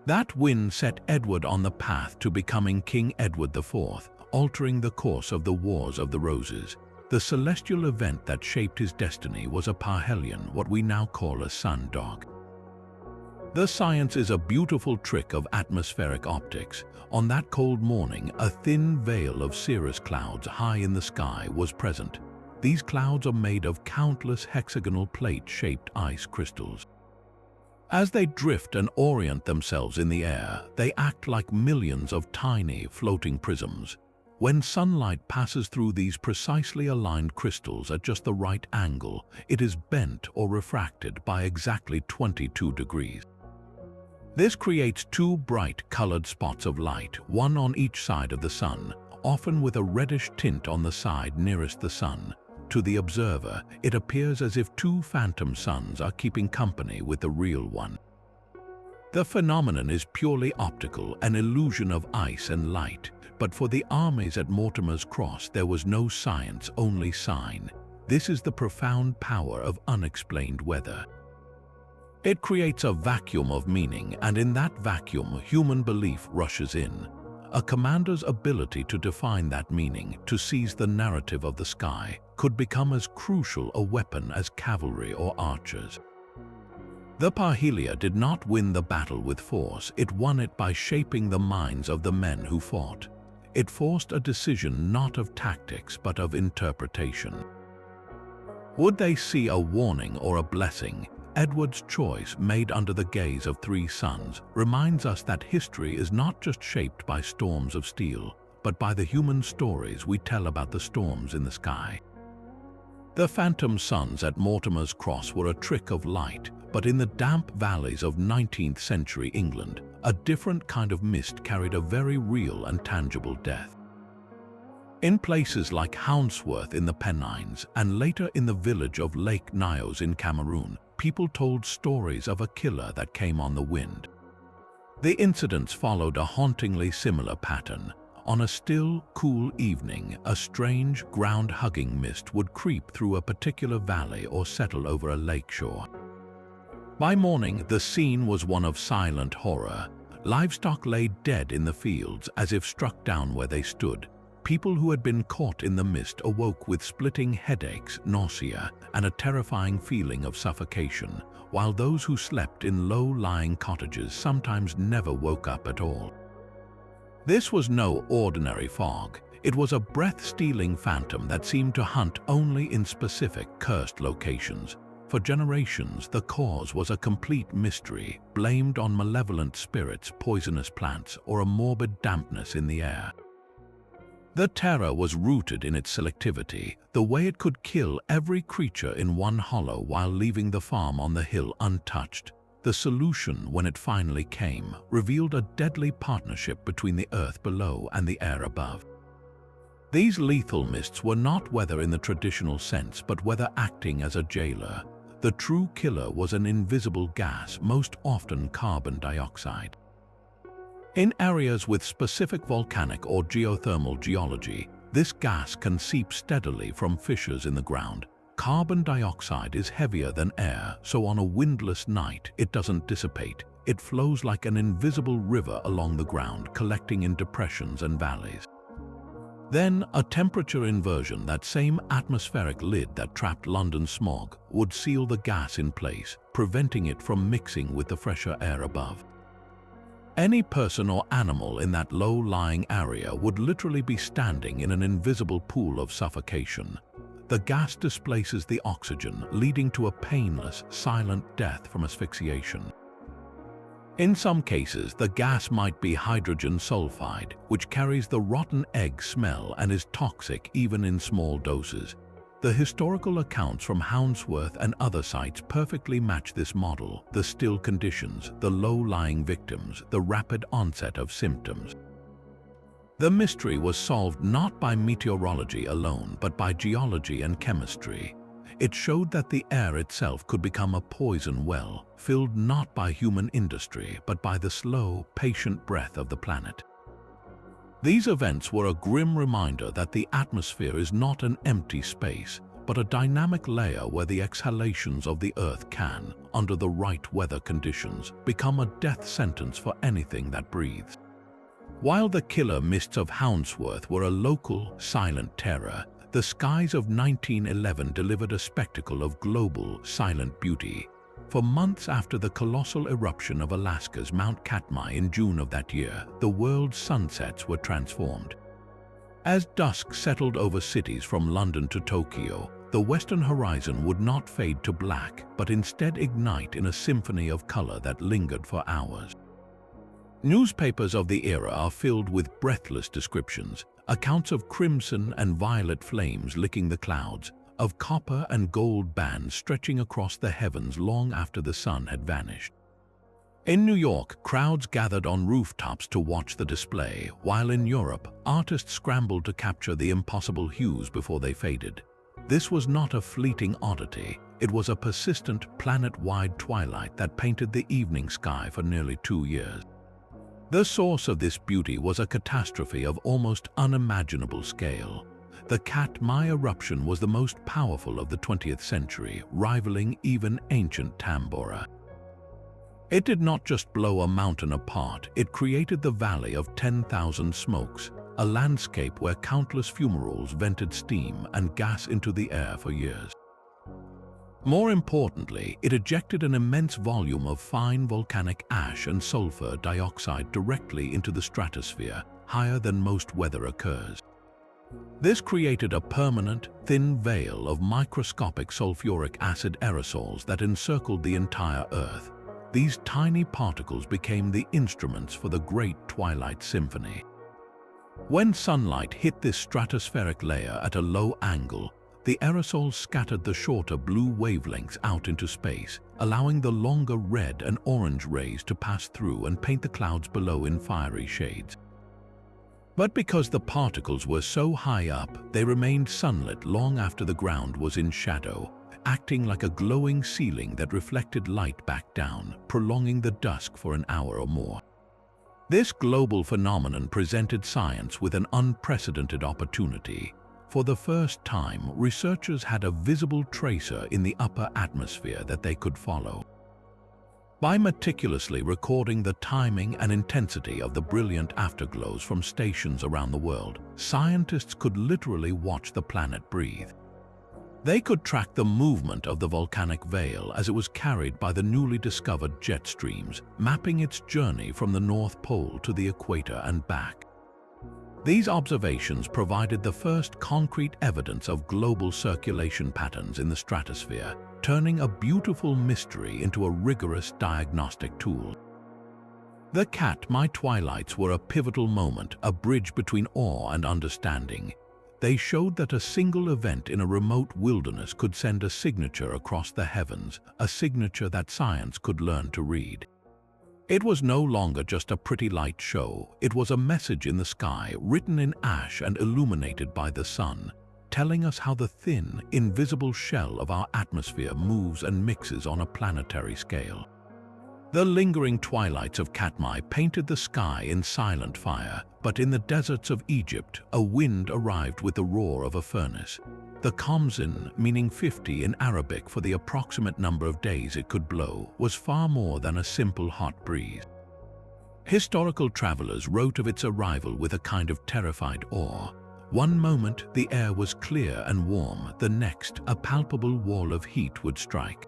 That win set Edward on the path to becoming King Edward IV, altering the course of the Wars of the Roses. The celestial event that shaped his destiny was a parhelion, what we now call a sundog. The science is a beautiful trick of atmospheric optics. On that cold morning, a thin veil of cirrus clouds high in the sky was present. These clouds are made of countless hexagonal plate-shaped ice crystals. As they drift and orient themselves in the air, they act like millions of tiny, floating prisms. When sunlight passes through these precisely aligned crystals at just the right angle, it is bent or refracted by exactly 22 degrees. This creates 2 bright colored spots of light, one on each side of the sun, often with a reddish tint on the side nearest the sun. To the observer, it appears as if 2 phantom suns are keeping company with the real one. The phenomenon is purely optical, an illusion of ice and light, but for the armies at Mortimer's Cross there was no science, only sign. This is the profound power of unexplained weather. It creates a vacuum of meaning, and in that vacuum, human belief rushes in. A commander's ability to define that meaning, to seize the narrative of the sky, could become as crucial a weapon as cavalry or archers. The parhelia did not win the battle with force, it won it by shaping the minds of the men who fought. It forced a decision not of tactics but of interpretation. Would they see a warning or a blessing? Edward's choice, made under the gaze of 3 sons, reminds us that history is not just shaped by storms of steel, but by the human stories we tell about the storms in the sky. The phantom suns at Mortimer's Cross were a trick of light, but in the damp valleys of 19th century England, a different kind of mist carried a very real and tangible death. In places like Hounsworth in the Pennines and later in the village of Lake Nyos in Cameroon, people told stories of a killer that came on the wind. The incidents followed a hauntingly similar pattern. On a still, cool evening, a strange, ground-hugging mist would creep through a particular valley or settle over a lakeshore. By morning, the scene was one of silent horror. Livestock lay dead in the fields as if struck down where they stood. People who had been caught in the mist awoke with splitting headaches, nausea, and a terrifying feeling of suffocation, while those who slept in low-lying cottages sometimes never woke up at all. This was no ordinary fog. It was a breath-stealing phantom that seemed to hunt only in specific, cursed locations. For generations, the cause was a complete mystery, blamed on malevolent spirits, poisonous plants, or a morbid dampness in the air. The terror was rooted in its selectivity, the way it could kill every creature in one hollow while leaving the farm on the hill untouched. The solution, when it finally came, revealed a deadly partnership between the earth below and the air above. These lethal mists were not weather in the traditional sense, but weather acting as a jailer. The true killer was an invisible gas, most often carbon dioxide. In areas with specific volcanic or geothermal geology, This gas can seep steadily from fissures in the ground. Carbon dioxide is heavier than air, so on a windless night it doesn't dissipate. It flows like an invisible river along the ground, collecting in depressions and valleys. Then, a temperature inversion, that same atmospheric lid that trapped London's smog, would seal the gas in place, preventing it from mixing with the fresher air above. Any person or animal in that low-lying area would literally be standing in an invisible pool of suffocation. The gas displaces the oxygen, leading to a painless, silent death from asphyxiation. In some cases, the gas might be hydrogen sulfide, which carries the rotten egg smell and is toxic even in small doses. The historical accounts from Hounsworth and other sites perfectly match this model: the still conditions, the low-lying victims, the rapid onset of symptoms. The mystery was solved not by meteorology alone, but by geology and chemistry. It showed that the air itself could become a poison well, filled not by human industry, but by the slow, patient breath of the planet. These events were a grim reminder that the atmosphere is not an empty space, but a dynamic layer where the exhalations of the Earth can, under the right weather conditions, become a death sentence for anything that breathes. While the killer mists of Hounsworth were a local, silent terror, the skies of 1911 delivered a spectacle of global, silent beauty. For months after the colossal eruption of Alaska's Mount Katmai in June of that year, the world's sunsets were transformed. As dusk settled over cities from London to Tokyo, the western horizon would not fade to black, but instead ignite in a symphony of color that lingered for hours. Newspapers of the era are filled with breathless descriptions, accounts of crimson and violet flames licking the clouds, of copper and gold bands stretching across the heavens long after the sun had vanished. In New York, crowds gathered on rooftops to watch the display, while in Europe, artists scrambled to capture the impossible hues before they faded. This was not a fleeting oddity. It was a persistent, planet-wide twilight that painted the evening sky for nearly 2 years. The source of this beauty was a catastrophe of almost unimaginable scale. The Katmai eruption was the most powerful of the 20th century, rivaling even ancient Tambora. It did not just blow a mountain apart, it created the Valley of 10,000 Smokes, a landscape where countless fumaroles vented steam and gas into the air for years. More importantly, it ejected an immense volume of fine volcanic ash and sulfur dioxide directly into the stratosphere, higher than most weather occurs. This created a permanent, thin veil of microscopic sulfuric acid aerosols that encircled the entire Earth. These tiny particles became the instruments for the Great Twilight Symphony. When sunlight hit this stratospheric layer at a low angle, the aerosols scattered the shorter blue wavelengths out into space, allowing the longer red and orange rays to pass through and paint the clouds below in fiery shades. But because the particles were so high up, they remained sunlit long after the ground was in shadow, acting like a glowing ceiling that reflected light back down, prolonging the dusk for an hour or more. This global phenomenon presented science with an unprecedented opportunity. For the first time, researchers had a visible tracer in the upper atmosphere that they could follow. By meticulously recording the timing and intensity of the brilliant afterglows from stations around the world, scientists could literally watch the planet breathe. They could track the movement of the volcanic veil as it was carried by the newly discovered jet streams, mapping its journey from the North Pole to the equator and back. These observations provided the first concrete evidence of global circulation patterns in the stratosphere, turning a beautiful mystery into a rigorous diagnostic tool. The Katmai twilights were a pivotal moment, a bridge between awe and understanding. They showed that a single event in a remote wilderness could send a signature across the heavens, a signature that science could learn to read. It was no longer just a pretty light show, it was a message in the sky, written in ash and illuminated by the sun, telling us how the thin, invisible shell of our atmosphere moves and mixes on a planetary scale. The lingering twilights of Katmai painted the sky in silent fire, but in the deserts of Egypt, a wind arrived with the roar of a furnace. The Khamsin, meaning 50 in Arabic for the approximate number of days it could blow, was far more than a simple hot breeze. Historical travelers wrote of its arrival with a kind of terrified awe. One moment the air was clear and warm, the next a palpable wall of heat would strike.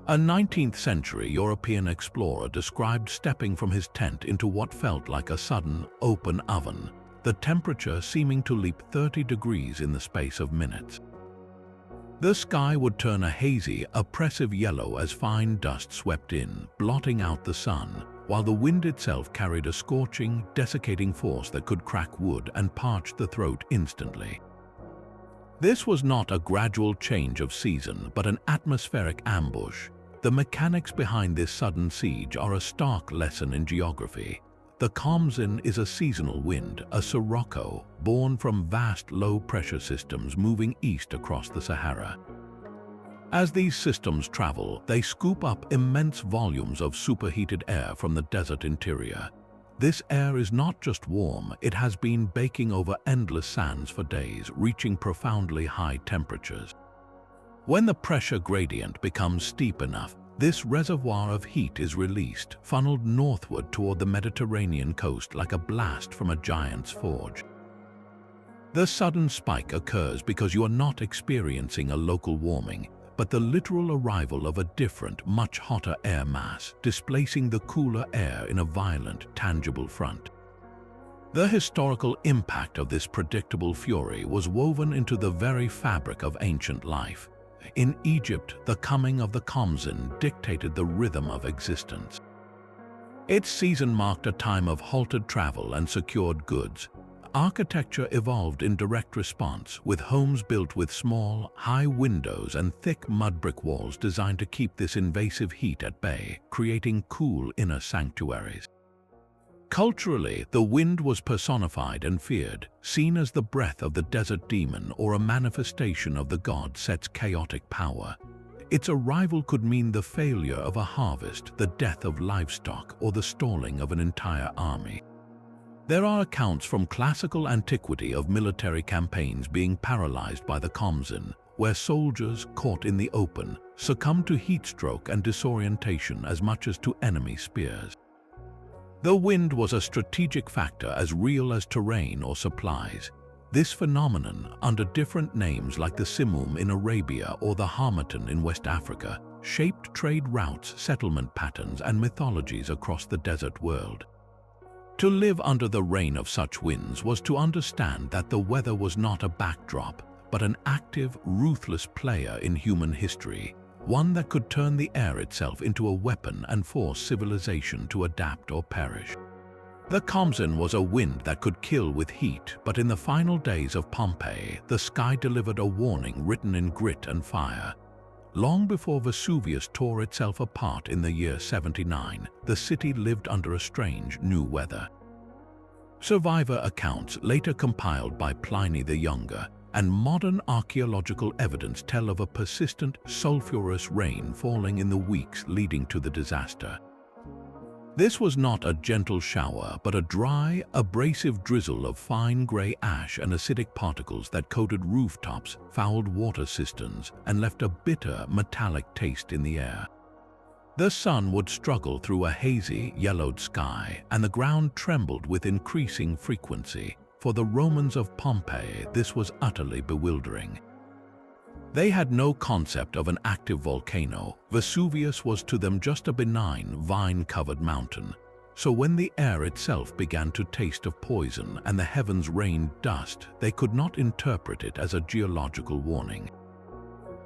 A 19th-century European explorer described stepping from his tent into what felt like a sudden, open oven, the temperature seeming to leap 30 degrees in the space of minutes. The sky would turn a hazy, oppressive yellow as fine dust swept in, blotting out the sun, while the wind itself carried a scorching, desiccating force that could crack wood and parch the throat instantly. This was not a gradual change of season, but an atmospheric ambush. The mechanics behind this sudden siege are a stark lesson in geography. The Khamsin is a seasonal wind, a sirocco, born from vast low-pressure systems moving east across the Sahara. As these systems travel, they scoop up immense volumes of superheated air from the desert interior. This air is not just warm, it has been baking over endless sands for days, reaching profoundly high temperatures. When the pressure gradient becomes steep enough, this reservoir of heat is released, funneled northward toward the Mediterranean coast like a blast from a giant's forge. The sudden spike occurs because you are not experiencing a local warming, but the literal arrival of a different, much hotter air mass, displacing the cooler air in a violent, tangible front. The historical impact of this predictable fury was woven into the very fabric of ancient life. In Egypt, the coming of the Khamsin dictated the rhythm of existence. Its season marked a time of halted travel and secured goods. Architecture evolved in direct response, with homes built with small, high windows and thick mud brick walls designed to keep this invasive heat at bay, creating cool inner sanctuaries. Culturally, the wind was personified and feared, seen as the breath of the desert demon or a manifestation of the god Set's chaotic power. Its arrival could mean the failure of a harvest, the death of livestock, or the stalling of an entire army. There are accounts from classical antiquity of military campaigns being paralyzed by the Khamsin, where soldiers, caught in the open, succumbed to heat stroke and disorientation as much as to enemy spears. The wind was a strategic factor as real as terrain or supplies. This phenomenon, under different names like the Simum in Arabia or the Harmattan in West Africa, shaped trade routes, settlement patterns, and mythologies across the desert world. To live under the reign of such winds was to understand that the weather was not a backdrop, but an active, ruthless player in human history, one that could turn the air itself into a weapon and force civilization to adapt or perish. The Khamsin was a wind that could kill with heat, but in the final days of Pompeii, the sky delivered a warning written in grit and fire. Long before Vesuvius tore itself apart in the year 79, the city lived under a strange new weather. Survivor accounts, later compiled by Pliny the Younger, and modern archaeological evidence tell of a persistent, sulfurous rain falling in the weeks leading to the disaster. This was not a gentle shower, but a dry, abrasive drizzle of fine gray ash and acidic particles that coated rooftops, fouled water cisterns, and left a bitter, metallic taste in the air. The sun would struggle through a hazy, yellowed sky, and the ground trembled with increasing frequency. For the Romans of Pompeii, this was utterly bewildering. They had no concept of an active volcano. Vesuvius was to them just a benign, vine-covered mountain. So when the air itself began to taste of poison and the heavens rained dust, they could not interpret it as a geological warning.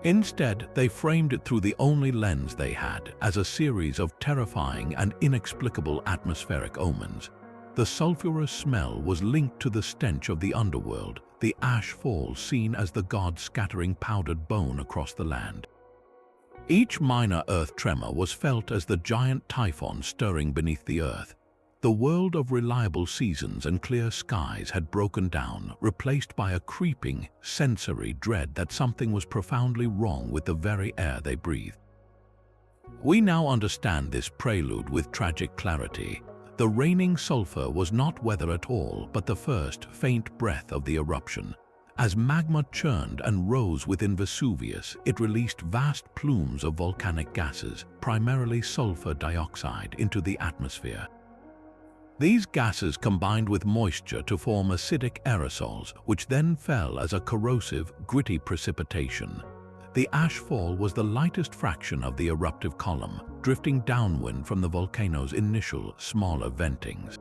Instead, they framed it through the only lens they had, as a series of terrifying and inexplicable atmospheric omens. The sulfurous smell was linked to the stench of the underworld, the ash fall seen as the gods scattering powdered bone across the land. Each minor earth tremor was felt as the giant typhon stirring beneath the earth. The world of reliable seasons and clear skies had broken down, replaced by a creeping, sensory dread that something was profoundly wrong with the very air they breathed. We now understand this prelude with tragic clarity. The raining sulfur was not weather at all, but the first faint breath of the eruption. As magma churned and rose within Vesuvius, it released vast plumes of volcanic gases, primarily sulfur dioxide, into the atmosphere. These gases combined with moisture to form acidic aerosols, which then fell as a corrosive, gritty precipitation. The ash fall was the lightest fraction of the eruptive column, drifting downwind from the volcano's initial, smaller ventings.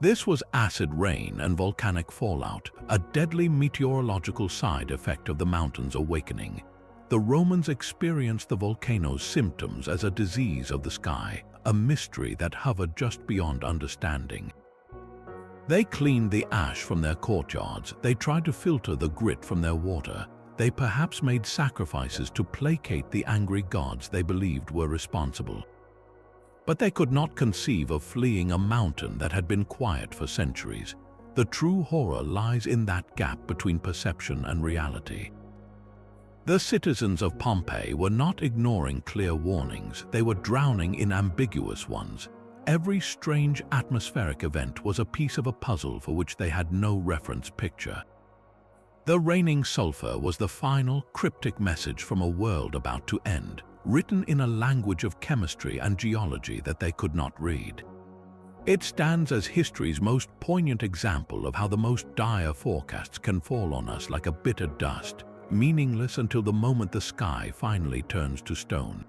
This was acid rain and volcanic fallout, a deadly meteorological side effect of the mountain's awakening. The Romans experienced the volcano's symptoms as a disease of the sky, a mystery that hovered just beyond understanding. They cleaned the ash from their courtyards, they tried to filter the grit from their water, they perhaps made sacrifices to placate the angry gods they believed were responsible. But they could not conceive of fleeing a mountain that had been quiet for centuries. The true horror lies in that gap between perception and reality. The citizens of Pompeii were not ignoring clear warnings, they were drowning in ambiguous ones. Every strange atmospheric event was a piece of a puzzle for which they had no reference picture. The raining sulfur was the final, cryptic message from a world about to end, written in a language of chemistry and geology that they could not read. It stands as history's most poignant example of how the most dire forecasts can fall on us like a bitter dust, meaningless until the moment the sky finally turns to stone.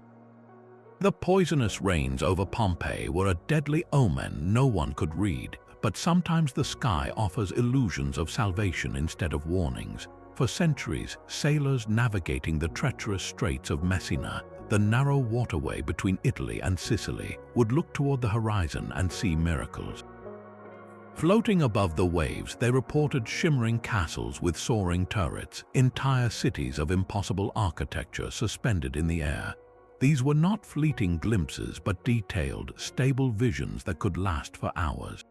The poisonous rains over Pompeii were a deadly omen no one could read, but sometimes the sky offers illusions of salvation instead of warnings. For centuries, sailors navigating the treacherous straits of Messina, the narrow waterway between Italy and Sicily, would look toward the horizon and see miracles. Floating above the waves, they reported shimmering castles with soaring turrets, entire cities of impossible architecture suspended in the air. These were not fleeting glimpses, but detailed, stable visions that could last for hours.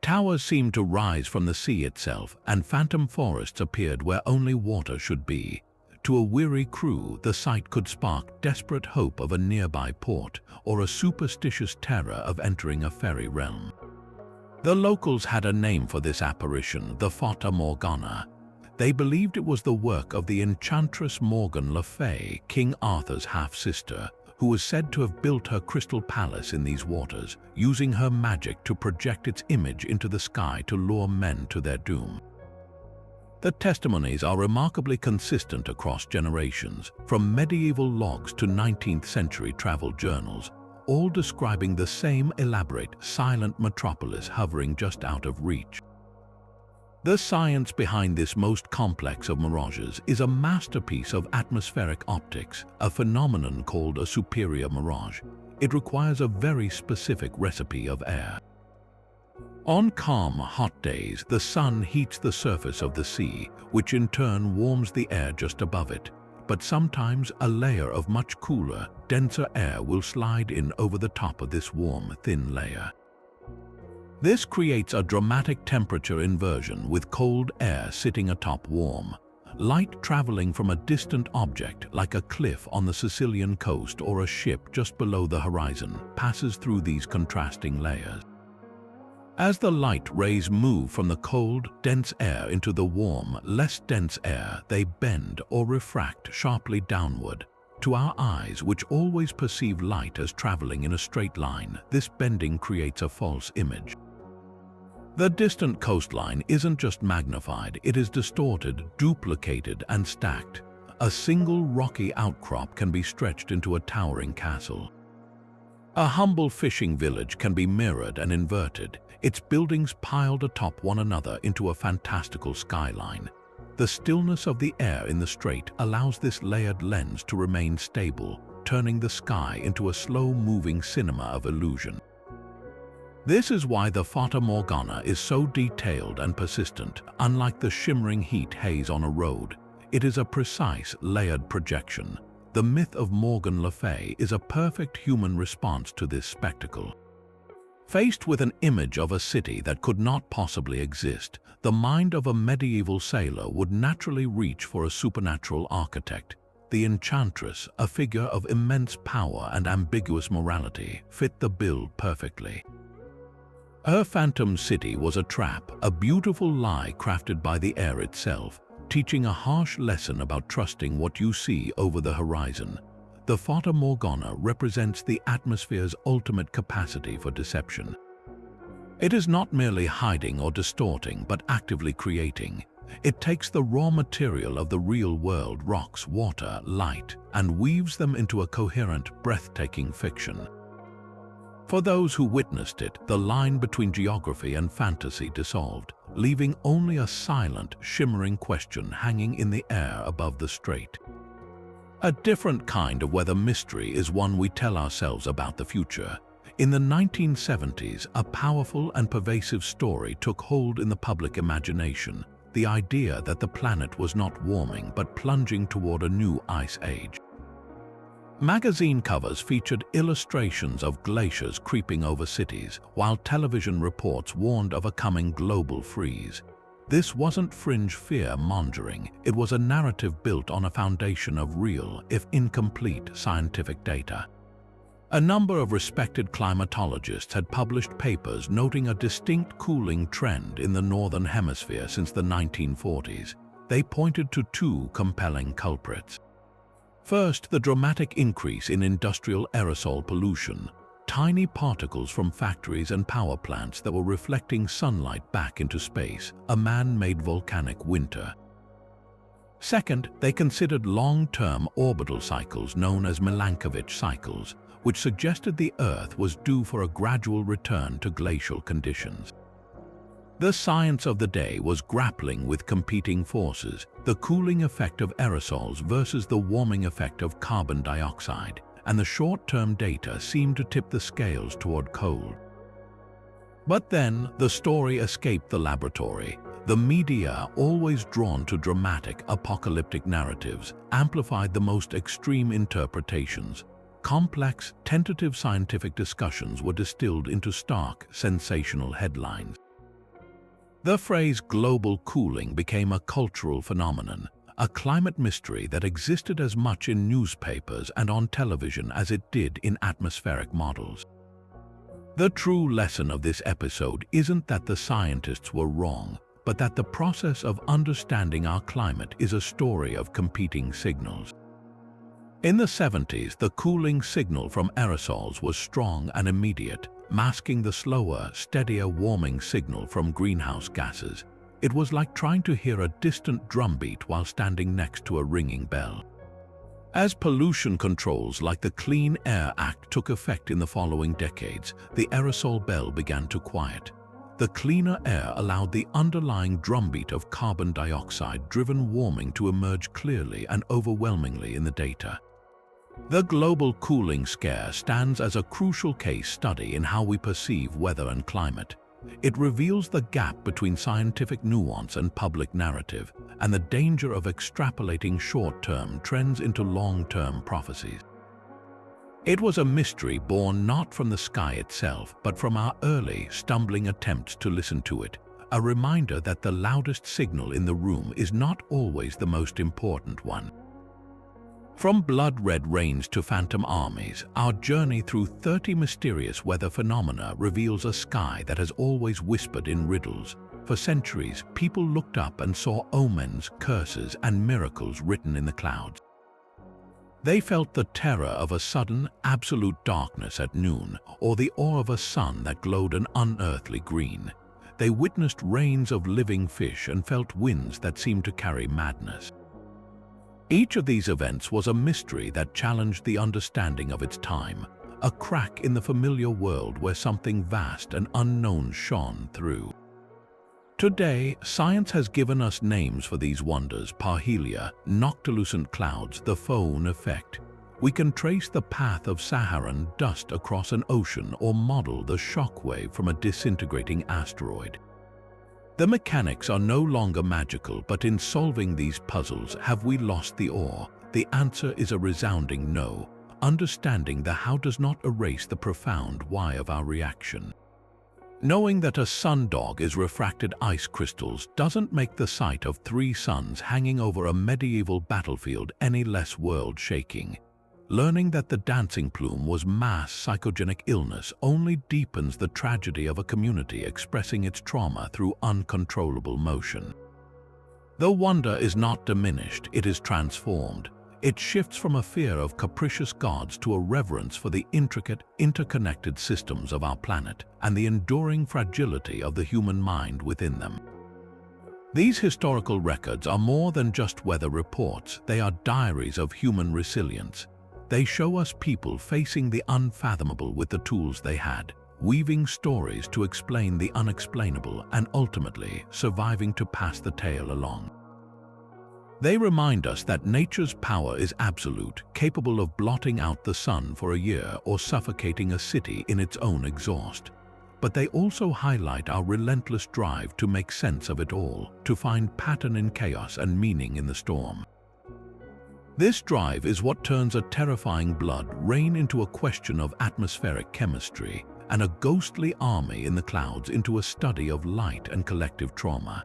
Towers seemed to rise from the sea itself, and phantom forests appeared where only water should be. To a weary crew, the sight could spark desperate hope of a nearby port, or a superstitious terror of entering a fairy realm. The locals had a name for this apparition, the Fata Morgana. They believed it was the work of the enchantress Morgan le Fay, King Arthur's half-sister, who was said to have built her crystal palace in these waters, using her magic to project its image into the sky to lure men to their doom. The testimonies are remarkably consistent across generations, from medieval logs to 19th century travel journals, all describing the same elaborate, silent metropolis hovering just out of reach. The science behind this most complex of mirages is a masterpiece of atmospheric optics, a phenomenon called a superior mirage. It requires a very specific recipe of air. On calm, hot days, the sun heats the surface of the sea, which in turn warms the air just above it. But sometimes a layer of much cooler, denser air will slide in over the top of this warm, thin layer. This creates a dramatic temperature inversion with cold air sitting atop warm. Light traveling from a distant object, like a cliff on the Sicilian coast or a ship just below the horizon, passes through these contrasting layers. As the light rays move from the cold, dense air into the warm, less dense air, they bend or refract sharply downward. To our eyes, which always perceive light as traveling in a straight line, this bending creates a false image. The distant coastline isn't just magnified, it is distorted, duplicated, and stacked. A single rocky outcrop can be stretched into a towering castle. A humble fishing village can be mirrored and inverted, its buildings piled atop one another into a fantastical skyline. The stillness of the air in the strait allows this layered lens to remain stable, turning the sky into a slow-moving cinema of illusion. This is why the Fata Morgana is so detailed and persistent. Unlike the shimmering heat haze on a road, it is a precise, layered projection. The myth of Morgan le Fay is a perfect human response to this spectacle. Faced with an image of a city that could not possibly exist, the mind of a medieval sailor would naturally reach for a supernatural architect. the Enchantress, a figure of immense power and ambiguous morality, fit the bill perfectly. Her phantom city was a trap, a beautiful lie crafted by the air itself, teaching a harsh lesson about trusting what you see over the horizon. The Fata Morgana represents the atmosphere's ultimate capacity for deception. It is not merely hiding or distorting, but actively creating. It takes the raw material of the real world, rocks, water, light, and weaves them into a coherent, breathtaking fiction. For those who witnessed it, the line between geography and fantasy dissolved, leaving only a silent, shimmering question hanging in the air above the strait. A different kind of weather mystery is one we tell ourselves about the future. In the 1970s, a powerful and pervasive story took hold in the public imagination, the idea that the planet was not warming but plunging toward a new ice age. Magazine covers featured illustrations of glaciers creeping over cities, while television reports warned of a coming global freeze. This wasn't fringe fear-mongering, it was a narrative built on a foundation of real, if incomplete, scientific data. A number of respected climatologists had published papers noting a distinct cooling trend in the Northern Hemisphere since the 1940s. They pointed to two compelling culprits. First, the dramatic increase in industrial aerosol pollution, tiny particles from factories and power plants that were reflecting sunlight back into space, a man-made volcanic winter. Second, they considered long-term orbital cycles known as Milankovitch cycles, which suggested the Earth was due for a gradual return to glacial conditions. The science of the day was grappling with competing forces, the cooling effect of aerosols versus the warming effect of carbon dioxide, and the short-term data seemed to tip the scales toward cold. But then, the story escaped the laboratory. The media, always drawn to dramatic, apocalyptic narratives, amplified the most extreme interpretations. Complex, tentative scientific discussions were distilled into stark, sensational headlines. The phrase global cooling became a cultural phenomenon, a climate mystery that existed as much in newspapers and on television as it did in atmospheric models. The true lesson of this episode isn't that the scientists were wrong, but that the process of understanding our climate is a story of competing signals. In the 70s, the cooling signal from aerosols was strong and immediate, masking the slower, steadier warming signal from greenhouse gases. It was like trying to hear a distant drumbeat while standing next to a ringing bell. As pollution controls like the Clean Air Act took effect in the following decades, the aerosol bell began to quiet. The cleaner air allowed the underlying drumbeat of carbon dioxide-driven warming to emerge clearly and overwhelmingly in the data. The global cooling scare stands as a crucial case study in how we perceive weather and climate. It reveals the gap between scientific nuance and public narrative, and the danger of extrapolating short-term trends into long-term prophecies. It was a mystery born not from the sky itself, but from our early, stumbling attempts to listen to it, a reminder that the loudest signal in the room is not always the most important one. From blood-red rains to phantom armies, our journey through 30 mysterious weather phenomena reveals a sky that has always whispered in riddles. For centuries, people looked up and saw omens, curses, and miracles written in the clouds. They felt the terror of a sudden, absolute darkness at noon, or the awe of a sun that glowed an unearthly green. They witnessed rains of living fish and felt winds that seemed to carry madness. Each of these events was a mystery that challenged the understanding of its time, a crack in the familiar world where something vast and unknown shone through. Today, science has given us names for these wonders: parhelia, noctilucent clouds, the Foehn effect. We can trace the path of Saharan dust across an ocean or model the shockwave from a disintegrating asteroid. The mechanics are no longer magical, but in solving these puzzles, have we lost the awe? The answer is a resounding no. Understanding the how does not erase the profound why of our reaction. Knowing that a sundog is refracted ice crystals doesn't make the sight of three suns hanging over a medieval battlefield any less world-shaking. Learning that the dancing plume was mass psychogenic illness only deepens the tragedy of a community expressing its trauma through uncontrollable motion. Though wonder is not diminished, it is transformed. It shifts from a fear of capricious gods to a reverence for the intricate, interconnected systems of our planet and the enduring fragility of the human mind within them. These historical records are more than just weather reports. They are diaries of human resilience. They show us people facing the unfathomable with the tools they had, weaving stories to explain the unexplainable and ultimately surviving to pass the tale along. They remind us that nature's power is absolute, capable of blotting out the sun for a year or suffocating a city in its own exhaust. But they also highlight our relentless drive to make sense of it all, to find pattern in chaos and meaning in the storm. This drive is what turns a terrifying blood rain into a question of atmospheric chemistry and a ghostly army in the clouds into a study of light and collective trauma.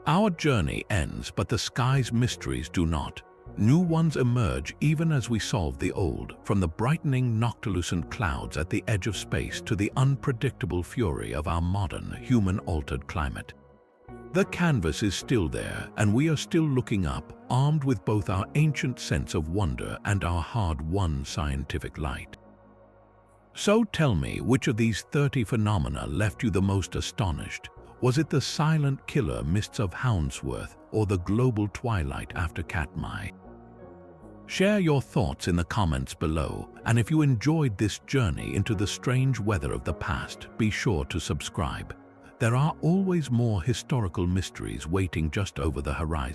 Our journey ends, but the sky's mysteries do not. New ones emerge even as we solve the old, from the brightening noctilucent clouds at the edge of space to the unpredictable fury of our modern, human-altered climate. The canvas is still there, and we are still looking up, armed with both our ancient sense of wonder and our hard-won scientific light. So tell me, which of these 30 phenomena left you the most astonished? Was it the silent killer mists of Hounsworth or the global twilight after Katmai? Share your thoughts in the comments below, and if you enjoyed this journey into the strange weather of the past, be sure to subscribe. There are always more historical mysteries waiting just over the horizon.